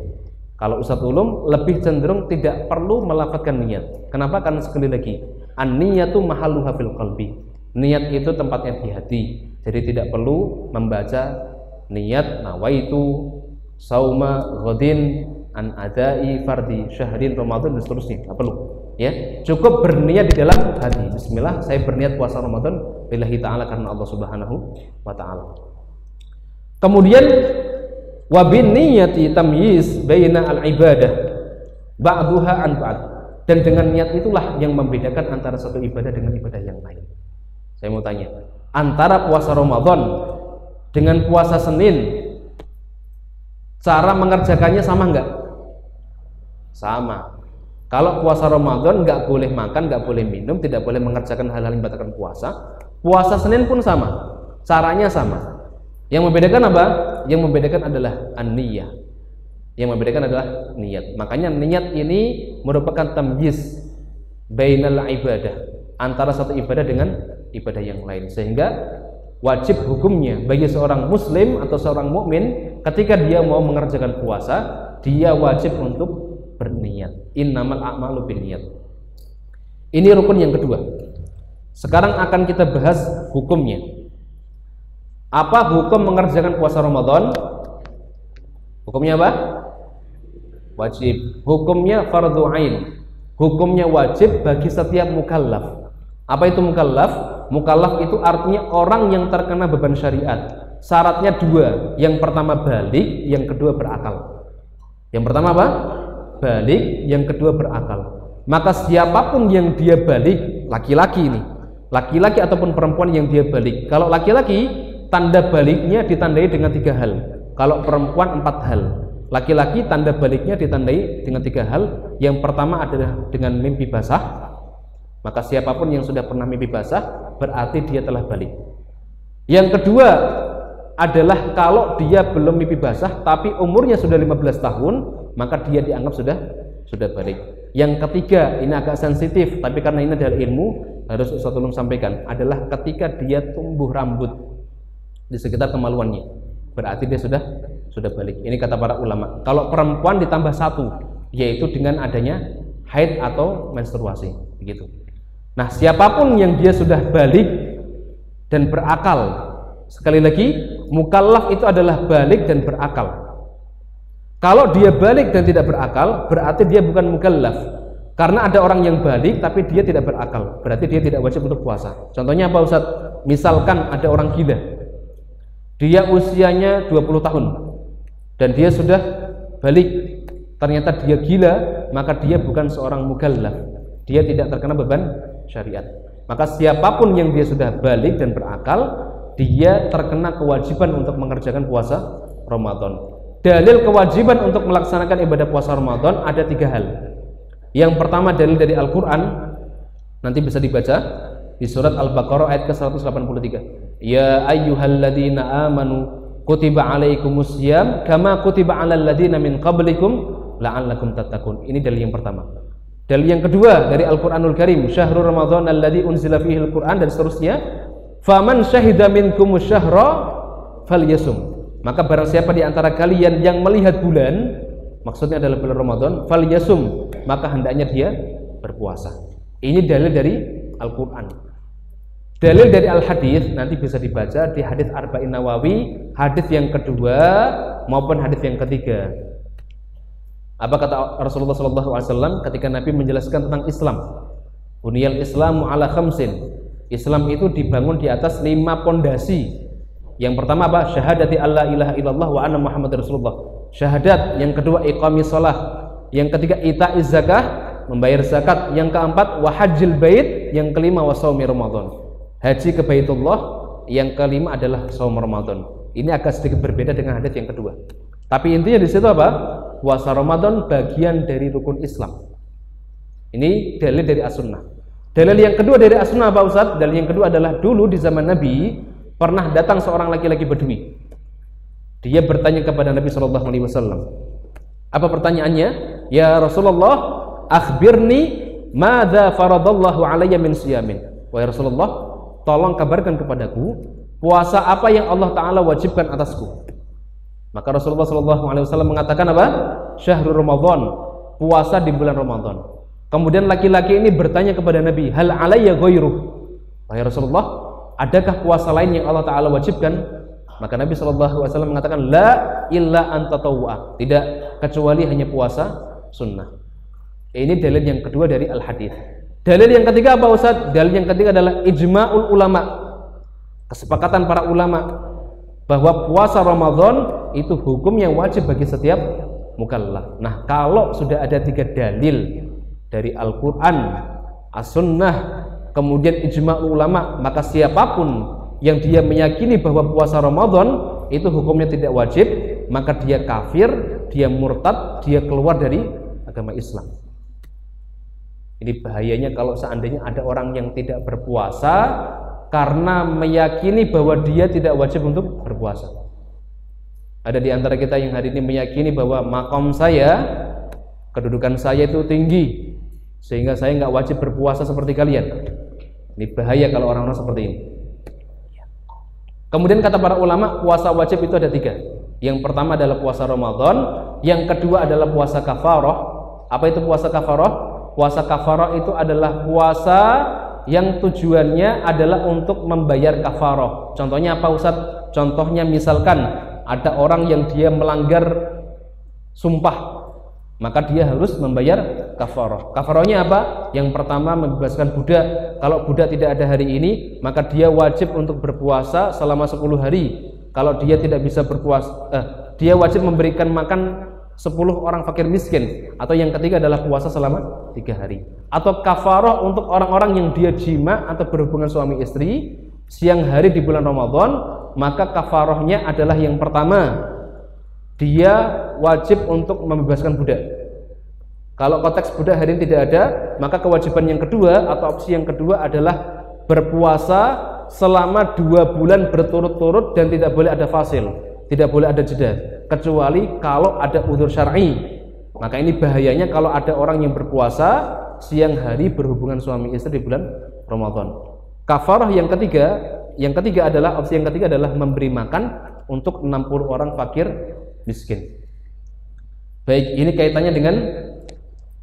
Kalau Ustadz Ulum lebih cenderung tidak perlu melafadzkan niat. Kenapa? Karena sekali lagi, an-niyatu mahalluha fil qalbi. Niat itu tempatnya di hati. Jadi tidak perlu membaca niat nawaitu sauma ghadin an adai fardi syahrin Ramadan dan seterusnya. Tidak perlu. Ya, cukup berniat di dalam hati. Bismillah, saya berniat puasa Ramadan lillahi ta'ala karena Allah Subhanahu wa ta'ala. Kemudian wa bin niyati tamyiz baina al-ibadah ba'duha an ba'd. Dan dengan niat itulah yang membedakan antara satu ibadah dengan ibadah yang lain. Saya mau tanya, antara puasa Ramadan dengan puasa Senin, cara mengerjakannya sama enggak? Sama. Kalau puasa Ramadan nggak boleh makan, nggak boleh minum, tidak boleh mengerjakan hal-hal yang membatalkan puasa. Puasa Senin pun sama, caranya sama. Yang membedakan apa? Yang membedakan adalah an-niyah. Yang membedakan adalah niat. Makanya niat ini merupakan tamyiz bainal ibadah, antara satu ibadah dengan ibadah yang lain. Sehingga wajib hukumnya bagi seorang muslim atau seorang mukmin ketika dia mau mengerjakan puasa, dia wajib untuk berniat. Innamal a'malu binniyat. Ini rukun yang kedua. Sekarang akan kita bahas hukumnya. Apa hukum mengerjakan puasa Ramadan? Hukumnya apa? Wajib. Hukumnya fardhu ain. Hukumnya wajib bagi setiap mukallaf. Apa itu mukallaf? Mukallaf itu artinya orang yang terkena beban syariat. Syaratnya dua. Yang pertama balik, yang kedua berakal. Yang pertama apa? Balik, yang kedua berakal. Maka siapapun yang dia balik, laki-laki ini, laki-laki ataupun perempuan yang dia balik. Kalau laki-laki, tanda baliknya ditandai dengan 3 hal. Kalau perempuan 4 hal. Laki-laki tanda baliknya ditandai dengan 3 hal. Yang pertama adalah dengan mimpi basah. Maka siapapun yang sudah pernah mimpi basah berarti dia telah balik. Yang kedua adalah kalau dia belum mimpi basah tapi umurnya sudah 15 tahun, maka dia dianggap sudah balik. Yang ketiga, ini agak sensitif tapi karena ini adalah ilmu harus Ustaz Ulum sampaikan, adalah ketika dia tumbuh rambut di sekitar kemaluannya, berarti dia sudah balik. Ini kata para ulama. Kalau perempuan ditambah 1, yaitu dengan adanya haid atau menstruasi, begitu. Nah, siapapun yang dia sudah balik dan berakal, sekali lagi, mukallaf itu adalah balik dan berakal. Kalau dia balik dan tidak berakal, berarti dia bukan mukallaf. Karena ada orang yang balik tapi dia tidak berakal, berarti dia tidak wajib untuk puasa. Contohnya apa Ustaz? Misalkan ada orang gila, dia usianya 20 tahun dan dia sudah balik, ternyata dia gila, maka dia bukan seorang mukallaf, dia tidak terkena beban syariat. Maka siapapun yang dia sudah balik dan berakal, dia terkena kewajiban untuk mengerjakan puasa Ramadan. Dalil kewajiban untuk melaksanakan ibadah puasa Ramadan ada 3 hal. Yang pertama dalil dari Al-Quran, nanti bisa dibaca di surat Al-Baqarah ayat ke-183. Ya ayyuhalladzina amanu kutiba alaikumusiyam kama kutiba alal ladzina min qablikum la'allakum tattaqun. Ini dalil yang pertama. Dalil yang kedua dari Al-Qur'anul Karim, syahrul ramadhan alladzi unzila fihi al-Qur'an, dan seterusnya. Faman syahida minkumus syahra falyasum. Maka barang siapa di antara kalian yang melihat bulan, maksudnya adalah bulan Ramadan, falyasum, maka hendaknya dia berpuasa. Ini dalil dari Al-Qur'an. Dalil dari Al-Hadits nanti bisa dibaca di hadits Arba'in Nawawi, hadits yang kedua maupun hadits yang ketiga. Apa kata Rasulullah SAW ketika Nabi menjelaskan tentang Islam? Buniyal Islamu ala khamsin. Islam itu dibangun di atas 5 pondasi. Yang pertama apa? Syahadati alla ilaha illallah wa anna Muhammadar Rasulullah. Syahadat. Yang kedua iqamis shalah. Yang ketiga ita'iz zakah, membayar zakat. Yang keempat wa hajjil bait. Yang kelima wa shaumi Ramadan, haji ke Baitullah. Yang kelima adalah shaum Ramadan. Ini agak sedikit berbeda dengan hadits yang kedua. Tapi intinya di situ apa? Puasa Ramadan bagian dari rukun Islam. Ini dalil dari As-Sunnah. Dalil yang kedua dari As-Sunnah apa Ustaz? Dalil yang kedua adalah dulu di zaman Nabi pernah datang seorang laki-laki Badui. Dia bertanya kepada Nabi SAW. Apa pertanyaannya? Ya Rasulullah, akhbirni madza faradallahu alayya min siyamin. Wahai Rasulullah, tolong kabarkan kepadaku puasa apa yang Allah Ta'ala wajibkan atasku. Maka Rasulullah SAW mengatakan apa? Syahrul Ramadan, puasa di bulan Ramadan. Kemudian laki-laki ini bertanya kepada Nabi, hal alayya ghairuh. Wahai Rasulullah, adakah puasa lain yang Allah Ta'ala wajibkan? Maka Nabi SAW mengatakan, la illa anta tawwa, tidak kecuali hanya puasa sunnah. Ini dalil yang kedua dari Al-Hadits. Dalil yang ketiga apa Ustaz? Dalil yang ketiga adalah ijma'ul ulama, kesepakatan para ulama bahwa puasa Ramadan itu hukum yang wajib bagi setiap mukallaf. Nah, kalau sudah ada 3 dalil dari Al-Quran, As-Sunnah, kemudian ijma' ulama, maka siapapun yang dia meyakini bahwa puasa Ramadan itu hukumnya tidak wajib, maka dia kafir, dia murtad, dia keluar dari agama Islam. Ini bahayanya kalau seandainya ada orang yang tidak berpuasa karena meyakini bahwa dia tidak wajib untuk berpuasa. Ada di antara kita yang hari ini meyakini bahwa makom saya, kedudukan saya itu tinggi, sehingga saya nggak wajib berpuasa seperti kalian. Ini bahaya kalau orang-orang seperti ini. Kemudian kata para ulama, puasa wajib itu ada 3. Yang pertama adalah puasa Ramadan, yang kedua adalah puasa kafarah. Apa itu puasa kafarah? Puasa kafarah itu adalah puasa yang tujuannya adalah untuk membayar kafarah. Contohnya apa Ustaz? Contohnya misalkan ada orang yang dia melanggar sumpah, maka dia harus membayar kafarah. Kafarahnya apa? Yang pertama membebaskan budak. Kalau budak tidak ada hari ini, maka dia wajib untuk berpuasa selama 10 hari. Kalau dia tidak bisa berpuasa, dia wajib memberikan makan 10 orang fakir miskin, atau yang ketiga adalah puasa selama 3 hari, atau kafarah untuk orang-orang yang dia jima atau berhubungan suami istri siang hari di bulan Ramadan, maka kafarahnya adalah yang pertama, dia wajib untuk membebaskan budak. Kalau konteks budak hari ini tidak ada, maka kewajiban yang kedua atau opsi yang kedua adalah berpuasa selama 2 bulan berturut-turut dan tidak boleh ada fasil, tidak boleh ada jeda, kecuali kalau ada udzur syar'i. Maka ini bahayanya kalau ada orang yang berpuasa siang hari berhubungan suami istri di bulan Ramadan. Kafarah yang ketiga adalah opsi yang ketiga adalah memberi makan untuk 60 orang fakir miskin. Baik, ini kaitannya dengan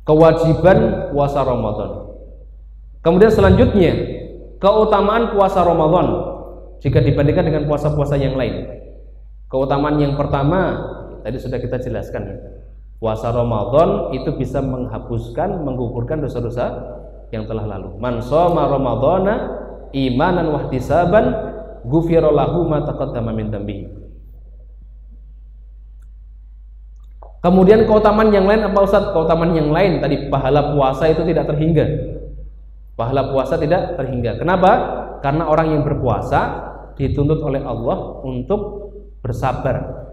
kewajiban puasa Ramadan. Kemudian selanjutnya, keutamaan puasa Ramadan jika dibandingkan dengan puasa-puasa yang lain. Keutamaan yang pertama tadi sudah kita jelaskan ya. Puasa Ramadan itu bisa menghapuskan, menggugurkan dosa-dosa yang telah lalu. Man shoma ramadhana imanan wa ihtisaban ghufira lahu ma taqaddama min dhanbihi. Kemudian keutamaan yang lain apa Ustaz? Keutamaan yang lain tadi, pahala puasa itu tidak terhingga. Pahala puasa tidak terhingga. Kenapa? Karena orang yang berpuasa dituntut oleh Allah untuk bersabar.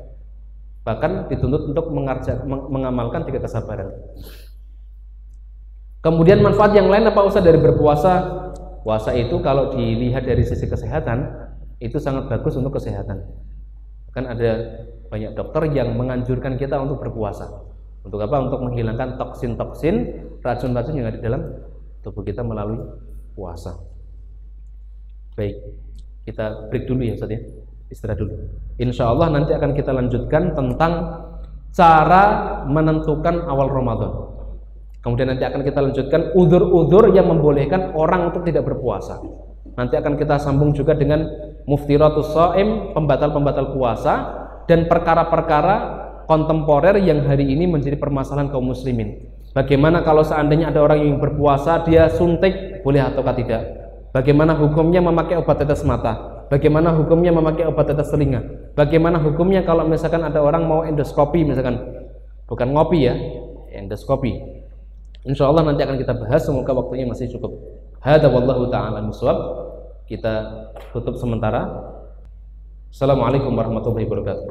Bahkan dituntut untuk mengamalkan 3 kesabaran. Kemudian manfaat yang lain apa Ustaz dari berpuasa? Puasa itu kalau dilihat dari sisi kesehatan itu sangat bagus untuk kesehatan. Kan ada banyak dokter yang menganjurkan kita untuk berpuasa. Untuk apa? Untuk menghilangkan toksin-toksin, racun-racun yang ada di dalam tubuh kita melalui puasa. Baik, kita break dulu ya Ustaz ya. Istirahat dulu. Insya Allah nanti akan kita lanjutkan tentang cara menentukan awal Ramadan. Kemudian nanti akan kita lanjutkan udzur-udzur yang membolehkan orang untuk tidak berpuasa. Nanti akan kita sambung juga dengan muftiratus shaim, pembatal-pembatal puasa, dan perkara-perkara kontemporer yang hari ini menjadi permasalahan kaum muslimin. Bagaimana kalau seandainya ada orang yang berpuasa, dia suntik, boleh ataukah tidak? Bagaimana hukumnya memakai obat tetes mata? Bagaimana hukumnya memakai obat tetes telinga? Bagaimana hukumnya kalau misalkan ada orang mau endoskopi, misalkan, bukan ngopi ya, endoskopi. Insya Allah nanti akan kita bahas, semoga waktunya masih cukup. Hadza wallahu ta'ala bishawab. Kita tutup sementara. Assalamualaikum warahmatullahi wabarakatuh.